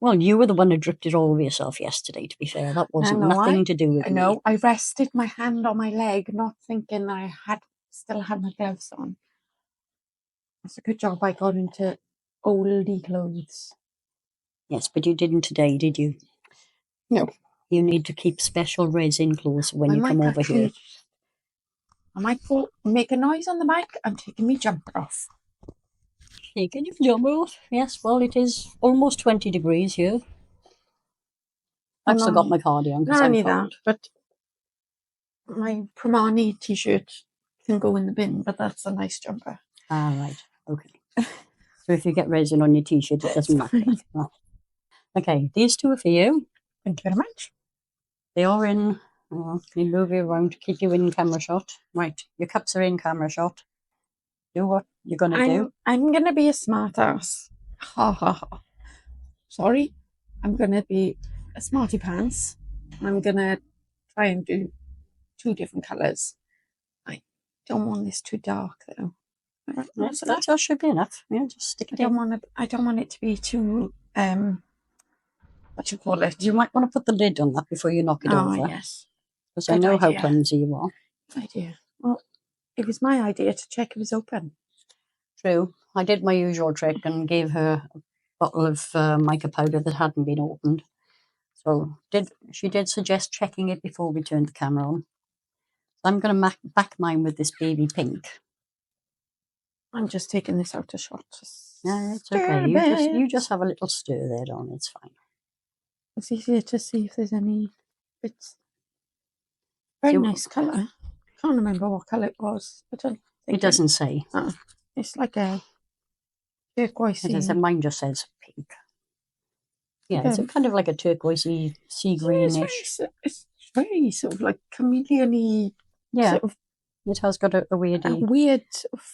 Well, you were the one who dripped it all over yourself yesterday, to be fair. That wasn't nothing to do with me. No, I rested my hand on my leg, not thinking I still had my gloves on. It's a good job I got into oldie clothes. Yes, but you didn't today, did you? No. You need to keep special resin clothes when you come over here. I might make a noise on the mic. I'm taking my jumper off. Taking your jumper off? Yes, well, it is almost 20 degrees here. I've still got my cardigan because I'm cold. But my Primani t-shirt can go in the bin, but that's a nice jumper. Ah, right. Okay. So if you get resin on your t-shirt, it doesn't matter. Oh. Okay, these 2 are for you. Thank you very much. They are in... Oh, can you move you around to keep you in camera shot? Right, your cups are in camera shot. Do what you're going to do. I'm going to be a smart ass. Ha ha ha. Sorry. I'm going to be a smarty pants. I'm going to try and do 2 different colours. I don't want this too dark though. Right, that should be enough. Yeah, just stick it in. I don't want it to be too what you call it. You might want to put the lid on that before you knock it over. Yes. Because I know how clumsy you are. Good idea. Well, it was my idea to check it was open. True. I did my usual trick and gave her a bottle of mica powder that hadn't been opened. So she did suggest checking it before we turned the camera on. So I'm going to back mine with this baby pink. I'm just taking this out of shot. Yeah, it's okay. You just have a little stir there, Dawn. It's fine. It's easier to see if there's any bits. Very nice colour. Can't remember what colour it was. It doesn't say. It's like a turquoisey. Mine just says pink. Yeah, it's kind of like a turquoisey sea greenish. It's very sort of like chameleon-y. Yeah, sort of, it has got a weird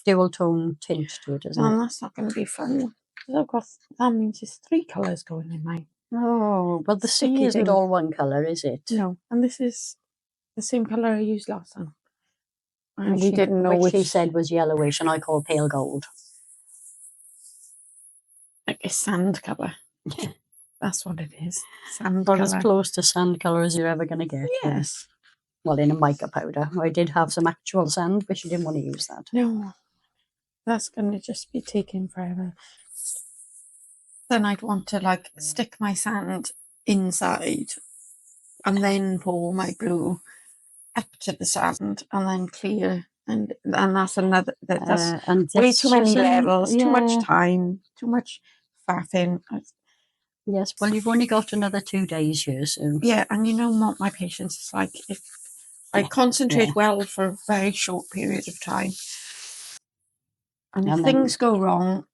dual tone tint to it, isn't it? That's not going to be fun. That means there's 3 colours going in mine. Oh, well, the sea isn't all one colour, is it? No, and this is the same colour I used last time. And we didn't know which she said was yellowish, and I call pale gold. Like a sand colour. That's what it is. Sand colour. As close to sand colour as you're ever going to get. Yes. Well, in a mica powder. I did have some actual sand, but she didn't want to use that. No. That's going to just be taking forever. Then I'd want to stick my sand inside and then pour my glue up to the sand and then clear. And that's another, that's way too many levels, too much time, too much faffing. Yes, well, you've only got another 2 days here, so... Yeah, and you know what my patience is like. If I concentrate well for a very short period of time, and if things go wrong,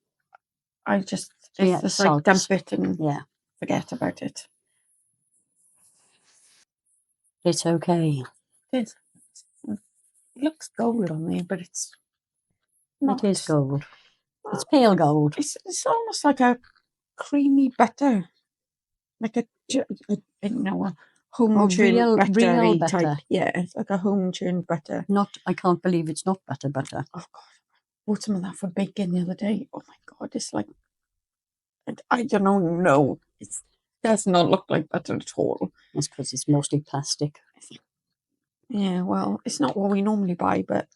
I just, it's just like dump it and forget about it. It's okay. It looks gold on there, but it's not. It is gold. It's pale gold. It's almost like a creamy butter, like a home churned real buttery butter. type. Yeah, it's like a home churned butter. I can't believe it's not butter. Oh God, bought some of that for baking the other day. Oh my God, it's like I don't know. No, it does not look like butter at all. That's because it's mostly plastic. Yeah, well, it's not what we normally buy, but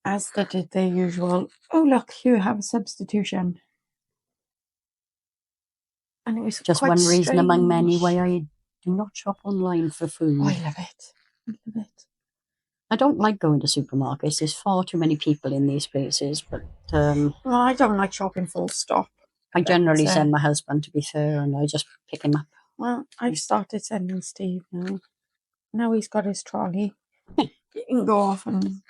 Asda did their usual. Oh look, you have a substitution. And it was just quite one reason among many strange. why I do not shop online for food. Oh, I love it. I love it. I don't like going to supermarkets. There's far too many people in these places. But Well, I don't like shopping full stop. I generally send my husband, to be fair, and I just pick him up. Well, I've started sending Steve now. Now he's got his trolley. He can go off and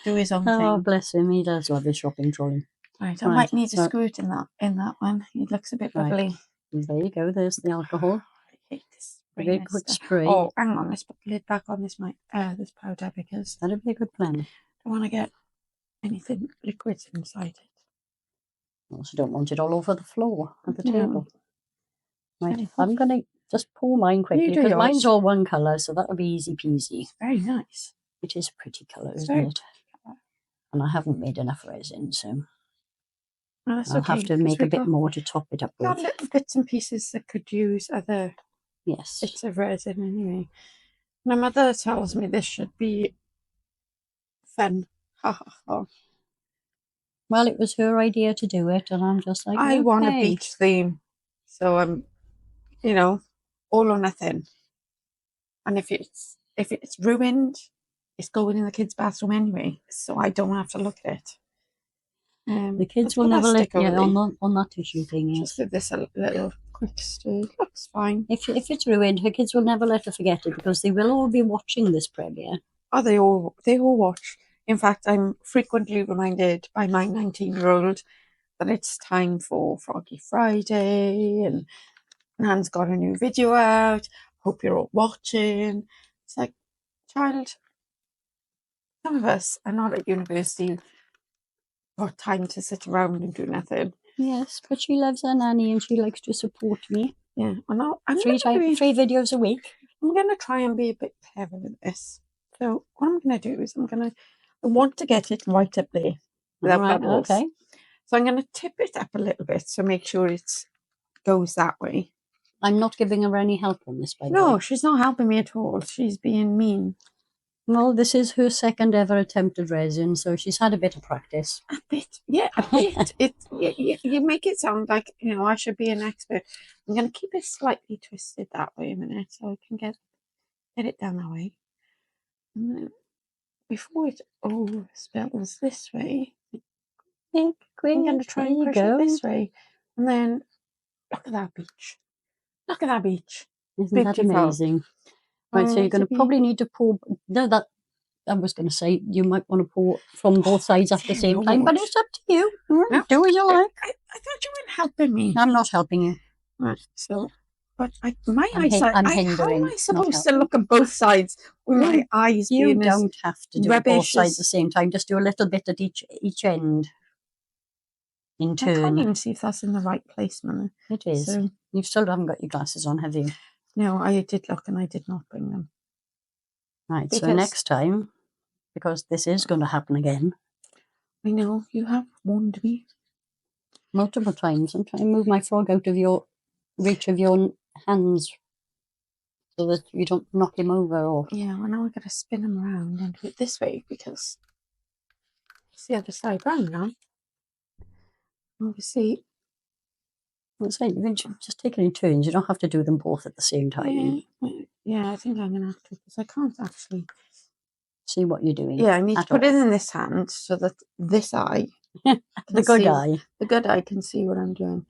do his own thing. Oh, bless him. He does love his shopping trolley. Right, I might need a squirt in that one. It looks a bit bubbly. There you go. There's the alcohol. I hate this. A big quick spray. Oh, hang on. Let's put the lid back on this powder because that'd be a good plan. I don't want to get anything liquids inside it. Also, don't want it all over the floor at the table. Right, Anything. I'm going to just pour mine quickly because mine's all one colour, so that'll be easy peasy. It's very nice. It is a pretty colour, isn't it? And I haven't made enough resin, so I'll have to make a bit more to top it up with. Got little bits and pieces that could use other bits of resin anyway. My mother tells me this should be fun. Ha ha ha. Well, it was her idea to do it, and I'm just like, I want a beach theme, so I'm, all or nothing. And if it's ruined, it's going in the kids' bathroom anyway, so I don't have to look at it. The kids will never let on that tissue thing. Just give this a little quick stir. Looks fine. If it's ruined, her kids will never let her forget it because they will all be watching this premiere. Oh, they all watch. In fact, I'm frequently reminded by my 19-year-old that it's time for Froggy Friday and Nan's got a new video out. Hope you're all watching. It's like, child, some of us are not at university got time to sit around and do nothing. Yes, but she loves her nanny and she likes to support me. Yeah, I'm 3 videos a week. I'm going to try and be a bit clever with this. So what I'm going to do is I want to get it right up there without bubbles. Okay. So I'm going to tip it up a little bit so make sure it goes that way. I'm not giving her any help on this, by the way. No, she's not helping me at all. She's being mean. Well, this is her second ever attempt at resin, so she's had a bit of practice. A bit, yeah, a bit. You make it sound like, I should be an expert. I'm going to keep it slightly twisted that way a minute so I can get it down that way. And then before it spills this way, I'm going to try and push it this way. And then, look at that beach. Look at that beach. Isn't that amazing? Right, so you're going to probably need to pour... No, that... I was going to say you might want to pour from both sides at the same time, but it's up to you. No, do as you like. I thought you weren't helping me. I'm not helping you. Right, so... But my eyesight, how am I supposed to look at both sides with my eyes being You don't have to do both sides at the same time. Just do a little bit at each end in turn. I can't even see if that's in the right place, man. It is. So, you still haven't got your glasses on, have you? No, I did look and I did not bring them. Right, so next time, because this is going to happen again. I know, you have warned me. Multiple times. I'm trying to move my frog out of your reach of your hands so that you don't knock him over. Or yeah, well now I've got to spin him around and do it this way because it's the other side round now. Obviously, let's say you can just take it in turns. You don't have to do them both at the same time. Yeah, I think I'm going to have to because I can't actually see what you're doing. Yeah, I need to put it in this hand so that this eye, the good eye can see what I'm doing.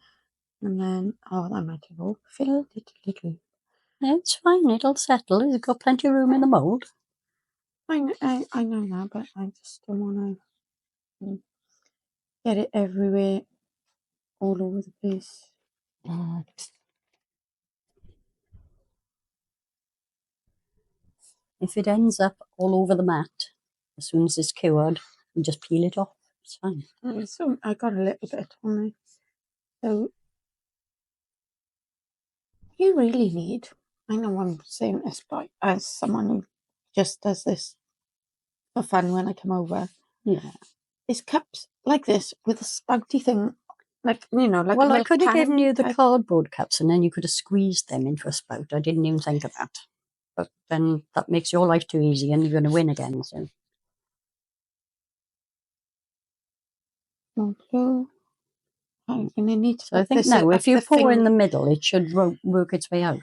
And then, that might have all filled it a little. It's fine, it'll settle. It's got plenty of room in the mould. I know that, but I just don't want to get it everywhere, all over the place. If it ends up all over the mat, as soon as it's cured, you just peel it off. It's fine. So I got a little bit on it. So you really need, I know I'm saying this, but as someone who just does this for fun when I come over, Yeah. is cups like this with a spouty thing, like, you know, like Well, a I milk could have can given you the type. cardboard cups and then you could have squeezed them into a spout. I didn't even think of that. But then that makes your life too easy and you're going to win again. So So I'm gonna need to So I put think this now, up if you the pour in thing. the middle, it should work its way out.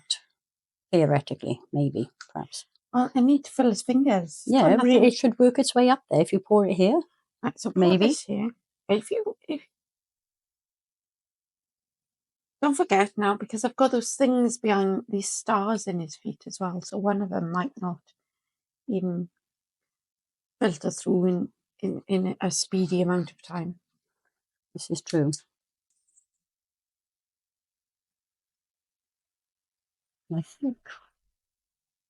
Theoretically, maybe, perhaps. Well, I need to fill his fingers. It's got Yeah, but nothing. it should work its way up there if you pour it here. Right, so put maybe. this here. If don't forget now, because I've got those things behind these stars in his feet as well. So one of them might not even filter through in a speedy amount of time. This is true. I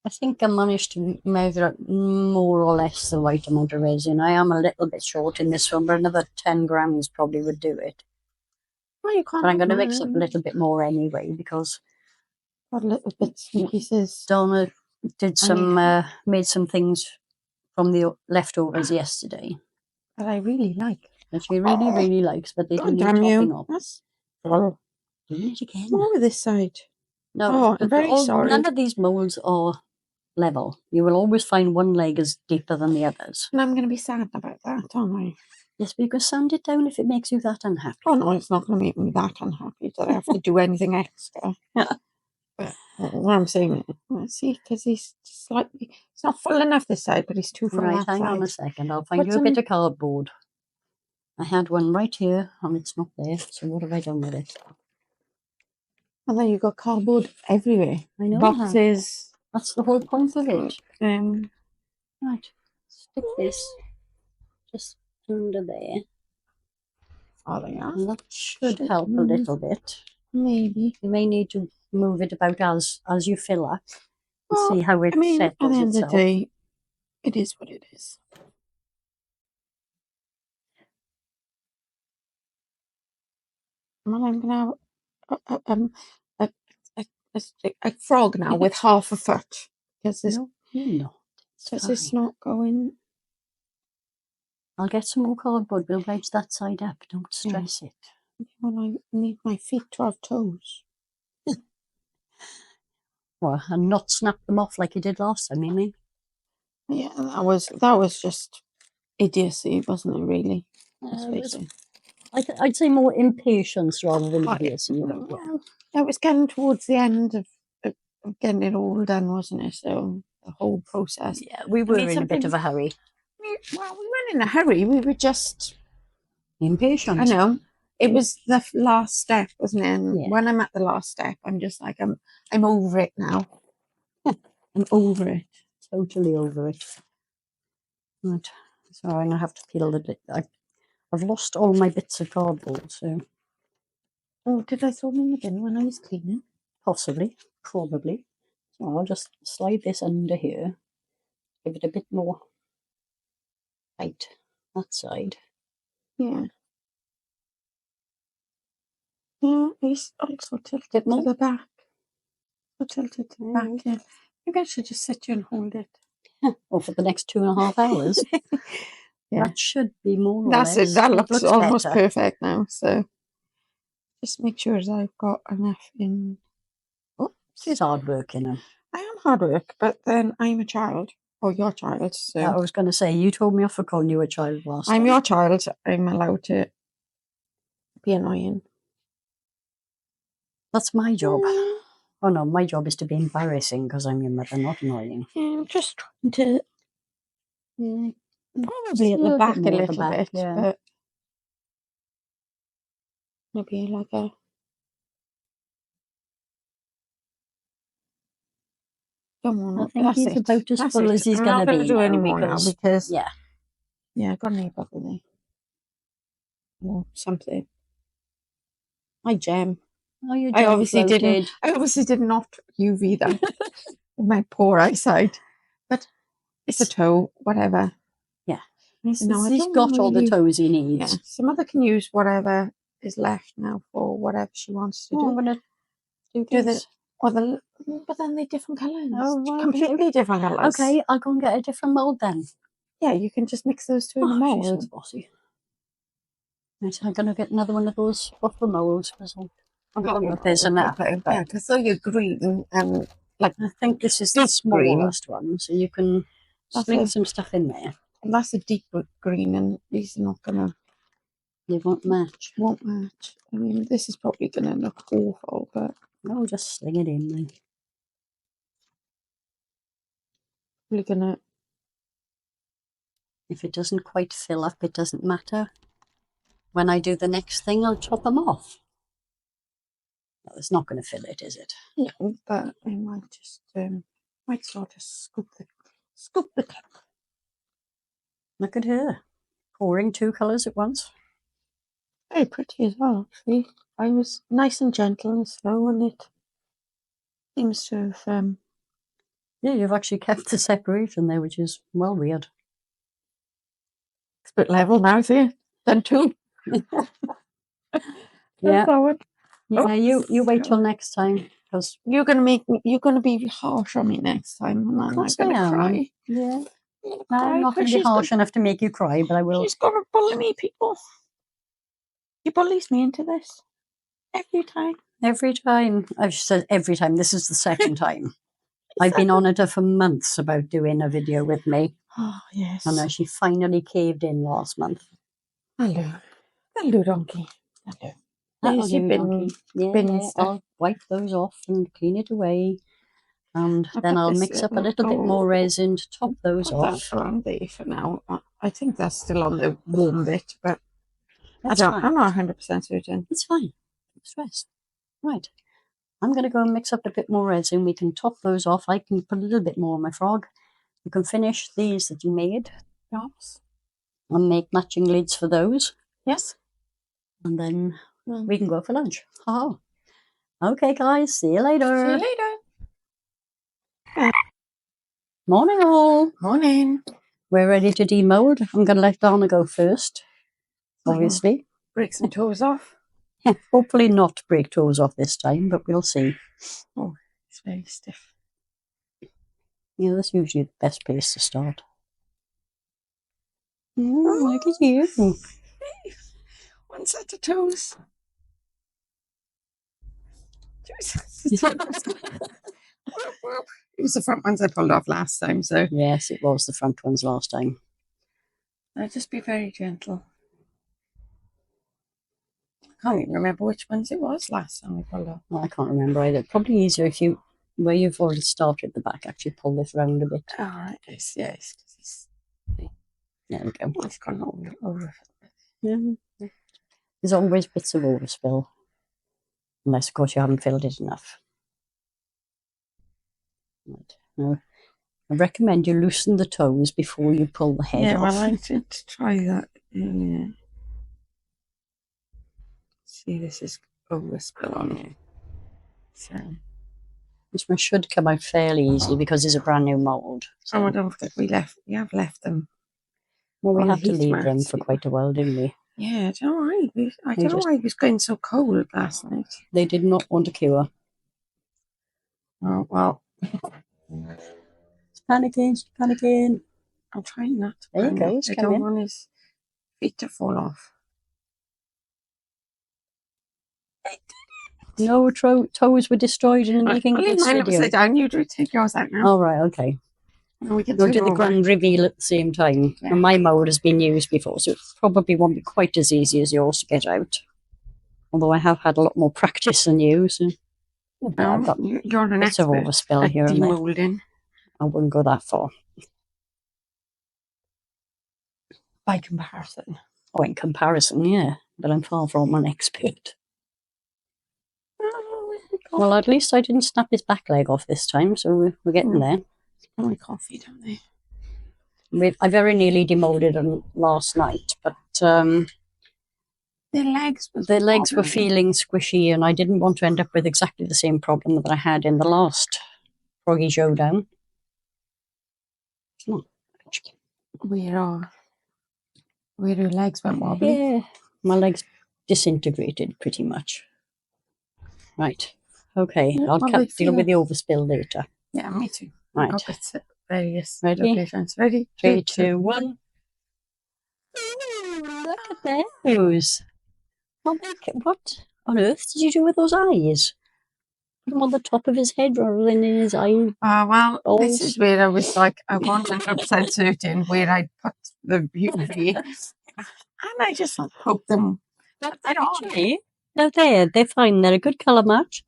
think I managed to measure up more or less the right amount of resin. I am a little bit short in this one, but another 10 grams probably would do it. Well, you can't. But I'm going to mix up a little bit more anyway because got little bits and pieces. Donna did made some things from the leftovers yesterday That I really like. that she really, really likes, but they God didn't need damn topping you! up. That's well. Doing it again. Over this side. No, Oh, I'm very sorry. None of these molds are level. You will always find one leg is deeper than the others. And I'm going to be sad about that, aren't I? Yes, but you can sand it down if it makes you that unhappy. Oh no, it's not going to make me that unhappy that I have to do anything extra. But what I'm saying, see, because he's slightly, it's not full enough this side, but he's too full Right, that hang side. on a second. I'll find you a bit of cardboard. I had one right here, and it's not there. So what have I done with it? And then you've got cardboard everywhere. I know. Boxes. That's the whole point of it. Right. Stick this just under there. Oh, there you are. And that should help a little bit. Maybe. You may need to move it about as you fill up. Well, see how it settles at the end itself. of the day, it is what it is. Well, I'm going to have a frog now with half a foot. Because this, no, you're not. it's not going. I'll get some more cardboard. We'll wedge that side up. Don't stress it. Well, I need my feet to have toes. Well, and not snap them off like you did last time, you mean? Yeah, that was just idiocy, wasn't it? Really. I'd say more impatience rather than idiocy. Well, it was getting towards the end of getting it all done, wasn't it? So the whole process. Yeah, we were in a bit of a hurry. We weren't in a hurry. We were just impatient. I know. It was the last step, wasn't it? And when I'm at the last step, I'm just like I'm over it now. I'm over it. Totally over it. Right. So I'm gonna have to peel the bit. I've lost all my bits of cardboard, so. Oh, did I throw them in the bin when I was cleaning? Possibly, probably. So I'll just slide this under here. Give it a bit more height that side. Yeah. Yeah, it's also tilted to the back. Tilted to the back, yeah. Maybe I should just sit you and hold it. Or for the next 2.5 hours. Yeah. That should be more or That's less. it. That looks almost better. perfect now. So just make sure that I've got enough in. Oh, it's hard work, you know. I am hard work, but then I'm a child. Or your child. So I was going to say, you told me off for calling you a child last I'm time. your child. I'm allowed to be annoying. That's my job. Oh no, my job is to be embarrassing because I'm your mother, not annoying. Yeah, I'm just trying to probably at the back a little bit, yeah. But maybe like a I think he's about as full as he's going to be. I'm not going to do any more now because yeah, I got an bubble there or something. My gem. Oh, your I obviously floated. didn't. I obviously did not UV that with my poor eyesight, but it's a toe, whatever. Yeah. He's I got don't all the really- toes he Yeah, needs. so Mother can use whatever is left now for whatever she wants to Oh, I'm do. going to do Do this. but then they're different colours. Oh, right, Completely different colours. Okay, I'll go and get a different mould then. Yeah, you can just mix those two in the She's mould. so bossy. Right, I'm going to get another one of those bottle moulds because I'm going to there's enough. Yeah, because they're your green and like I think this is deep the smallest one, so you can sling some stuff in there. that's a deep green, and these are not gonna. They won't match. Won't match. I mean, this is probably gonna look awful, but No, just sling it in then. we're gonna. If it doesn't quite fill up, it doesn't matter. When I do the next thing, I'll chop them off. Well, it's not going to fill it, is it? No, but I might just might sort of scoop the cup. Look at her, pouring two colours at once. Very pretty as well, actually. I was nice and gentle and slow, and it seems to have. Yeah, you've actually kept the separation there, which is well weird. It's a bit level now, see? Done two. Yeah. Forward. Yeah, you wait till next time, because You're gonna be harsh on me next time, and I'm gonna cry. Yeah, I'm I'm not going to be harsh enough to make you cry, but I will. She's gonna bully me, people. She bullies me into this every time. Every time. I've said every time. This is the second time. I've been on at her for months about doing a video with me. Oh yes. And now she finally caved in last month. That'll do, donkey. That'll do. That'll Lazy do, donkey. Yeah, I'll wipe those off and clean it away. And then I'll mix up a little bit more resin to top those off. Around there for now. I think that's still on the warm bit, but That's I'm fine. not 100% certain. It's fine. Stress. Right. I'm going to go and mix up a bit more resin. We can top those off. I can put a little bit more on my frog. You can finish these that you made. Yes. And make matching lids for those. Yes. And then we can go for lunch. Oh. Okay, guys. See you later. See you later. Morning, all. Morning. We're ready to demold. I'm going to let Donna go first, obviously. Break some toes off. Yeah, hopefully not break toes off this time, but we'll see. Oh, it's very stiff. Yeah, that's usually the best place to start. Look at you. One set of toes. It was the front ones I pulled off last time, so. Yes, it was the front ones last time. I'll just be very gentle. I can't even remember which ones it was last time I pulled off. Well, I can't remember either. Probably easier if you, where you've already started at the back, actually pull this round a bit. All right, yes. There we go. Oh, it's gone over. Yeah. There's always bits of overspill. Unless, of course, you haven't filled it enough. Right. Now, I recommend you loosen the toes before you pull the head off. Yeah, well, I did try that earlier. See, this is overspill on here. So. This one should come out fairly easily because it's a brand new mould. So. Oh, don't forget we have left them. Well, we had to leave them for quite a while, didn't we? Yeah, I don't know. I don't know why it was going so cold last night. They did not want to cure. Oh, well. It's panicking. I'm trying not to. There you go. I don't want his feet to fall off. No toes were destroyed in the making of this video. Upside down. You take yours out now. All right, okay. And we can We'll do the grand reveal at the same time. Yeah. And my mould has been used before, so it probably won't be quite as easy as yours to get out. Although I have had a lot more practice than you, so I've got you're an bits of expert overspill at here and there. demolding. I wouldn't go that far. By comparison. Oh, in comparison, yeah. But I'm far from an expert. Well, at least I didn't snap his back leg off this time, so we're getting there. Oh, coffee, don't they? I very nearly demolded them last night, but their legs were feeling squishy, and I didn't want to end up with exactly the same problem that I had in the last Froggy Showdown. We are Where your legs went wobbly. Yeah, my legs disintegrated pretty much. Right. Okay, Yeah, I'll well, they deal with feel- the overspill later. Yeah, me too. Right. I'll get to various Ready? locations. Ready? 3, 2, 1. Ooh, look at those. What on earth did you do with those eyes? Put them on the top of his head rather than in his eye. Well, balls. this is where I was like, I wasn't 100% certain where I'd put the UV. And I just hope them. But They're on. actually, they're fine. They're a good colour match.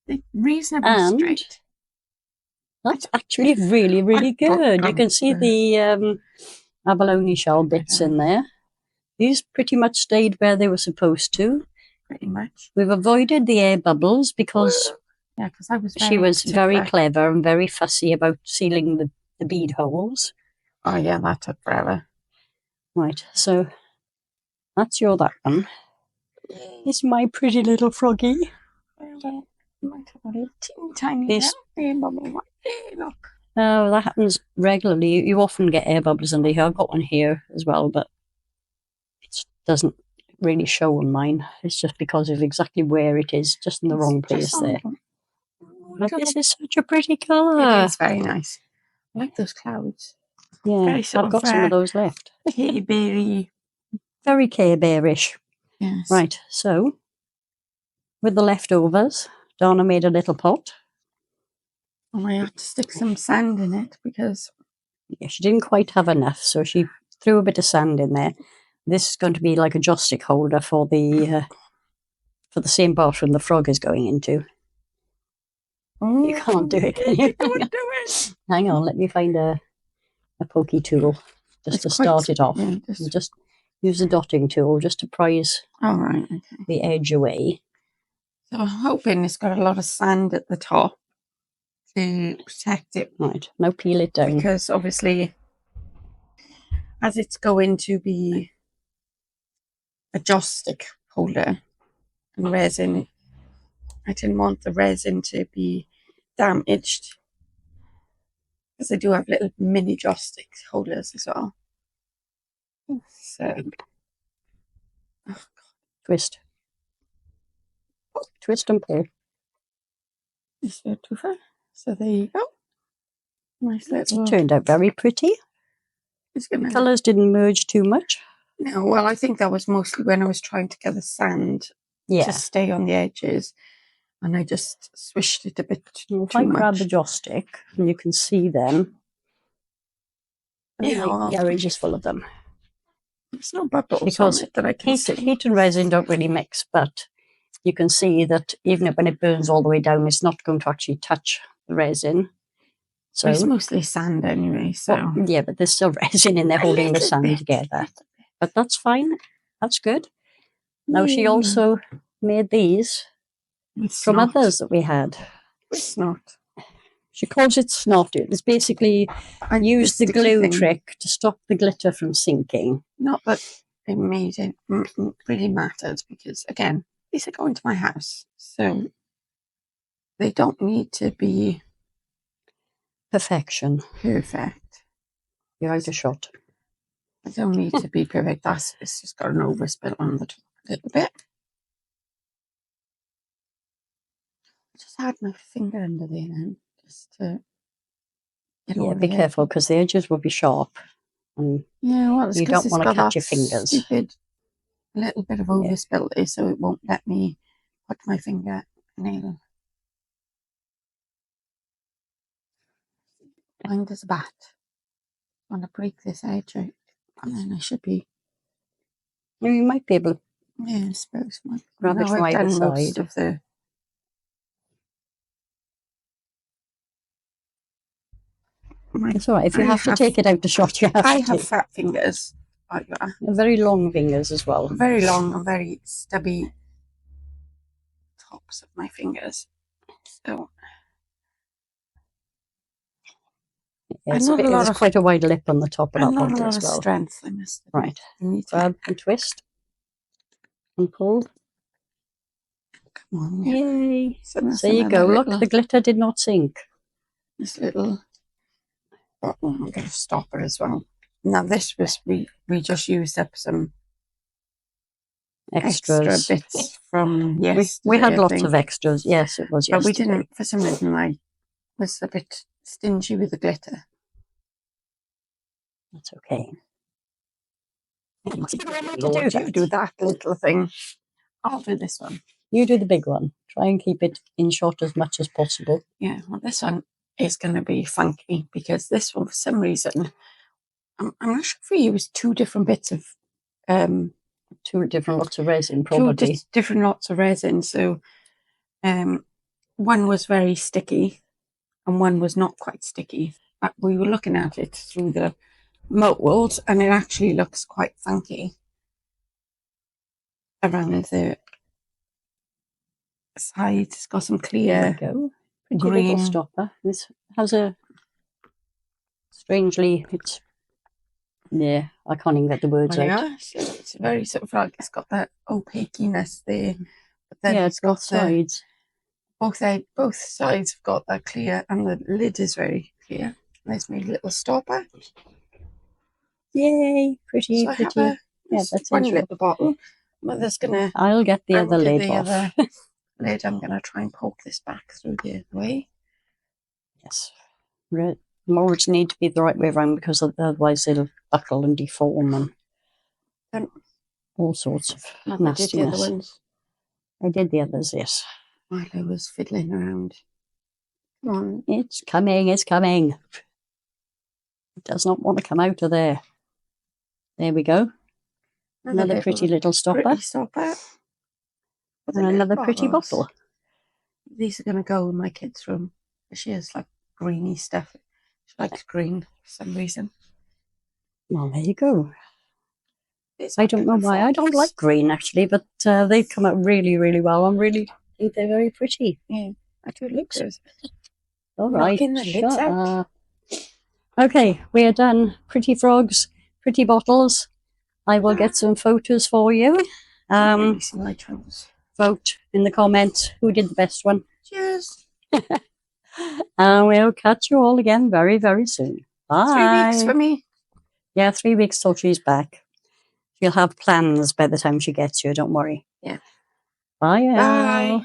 They're reasonably And straight. that's actually really, really good. You can see the abalone shell bits in there. These pretty much stayed where they were supposed to. Pretty much. We've avoided the air bubbles because she was very clever and very fussy about sealing the bead holes. Oh yeah, that took forever. Right, so that's that one. It's my pretty little froggy. Might have a little teeny tiny little air bubble right there, look. Oh, that happens regularly. You often get air bubbles under here. I've got one here as well, but it doesn't really show on mine. It's just because of exactly where it is, just in the wrong place there. But this is such a pretty colour. It is very nice. I like those clouds. Yeah, I've got some of those left. Care Bear-y. Very Care Bear-ish. Yes. Right, so with the leftovers, Donna made a little pot. And I had to stick some sand in it because she didn't quite have enough, so she threw a bit of sand in there. This is going to be like a joss stick holder for the same bathroom the frog is going into. You can't do it, can you? Don't do it. Hang on, let me find a pokey tool just to start it off. Yeah, just use the dotting tool just to prise the edge away. So I'm hoping it's got a lot of sand at the top to protect it. Right, now peel it down. Because obviously, as it's going to be a joss stick holder and resin, I didn't want the resin to be damaged. Because I do have little mini joss stick holders as well. So, twist. Twist and pull. Is it too far? So there you go. Nice little. It turned out very pretty. The colours didn't merge too much. No, well, I think that was mostly when I was trying to get the sand to stay on the edges. And I just swished it a bit too much. If I grab the joss stick, and you can see them. Yeah, the garage is full of them. There's no bubbles because on it that I can see. Heat and resin don't really mix, but you can see that even when it burns all the way down, it's not going to actually touch the resin. So it's mostly sand anyway. So yeah, but there's still resin in there holding the sand together. But that's fine. That's good. Now she also made these from others that we had. Snot. She calls it snot. It's basically use the glue trick to stop the glitter from sinking. Not that it made it really mattered because, again, these are going to my house. So they don't need to be perfection. Perfect. You're out of shot. I don't need to be perfect. It's just got an overspill on the top a little bit. I just had my finger under there then. Just to be careful because the edges will be sharp. And you don't want to catch your fingers. Stupid little bit of overspill there, so it won't let me put my finger nail. Blind as a bat. I want to break this edge out, and then I should be. You might be able to. Yeah, I suppose. Grab it from either side. Most of the. It's all right. If you have to take it out the shot, you have to. I have fat fingers like that. Very long fingers as well. Very long and very stubby tops of my fingers. So there's quite a wide lip on the top of that one as well. A lot of strength, I must admit. Right. Grab and twist and pull. Come on. Yay. So there you go. Look, the glitter did not sink. This little... I'm going to stop it as well. Now this was, we just used up some Extras. extra bits from yesterday. We had I lots think. of extras. Yes, it was But we yesterday. didn't, for some reason, I was a bit stingy with the glitter. That's okay. Lord, you do that little thing. I'll do this one. You do the big one. Try and keep it in shot as much as possible. Yeah, well, this one is going to be funky because this one, for some reason, I'm not sure if we used two different bits of, two different lots of resin, probably. Two different lots of resin. So, one was very sticky, and one was not quite sticky. But we were looking at it through the mold, and it actually looks quite funky around the side. It's got some clear Pretty green little stopper. This has a strangely, it's, yeah, I can't even get the words out. Yeah, so it's very sort of like, it's got that opaqueness there, but then Yeah, it's got sides. Both sides have got that clear, and the lid is very clear. There's my little stopper. Yay, pretty, So pretty. Yeah, that's one lid at the bottom. Mother's gonna. I'll get the other lid off. Lid. I'm gonna try and poke this back through the other way. Yes, molds need to be the right way around because otherwise they'll buckle and deform and all sorts of nastiness. Did the other ones. I did the others, yes. While I was fiddling around. Come on. It's coming, it's coming. It does not want to come out of there. There we go. Another pretty little stopper. And another pretty bottle. These are going to go in my kids' room. She has like greeny stuff. She likes green for some reason. Well, there you go. I don't know why. I don't like green, actually, but they come out really, really well. I really think they're very pretty. Yeah, I do look good. All right. Knocking the lids out. Okay, we are done. Pretty frogs, pretty bottles. I will get some photos for you. Vote in the comments who did the best one. Cheers. And we'll catch you all again very, very soon. Bye. 3 weeks for me. Yeah, 3 weeks till she's back. She'll have plans by the time she gets here, don't worry. Yeah. Bye. Bye.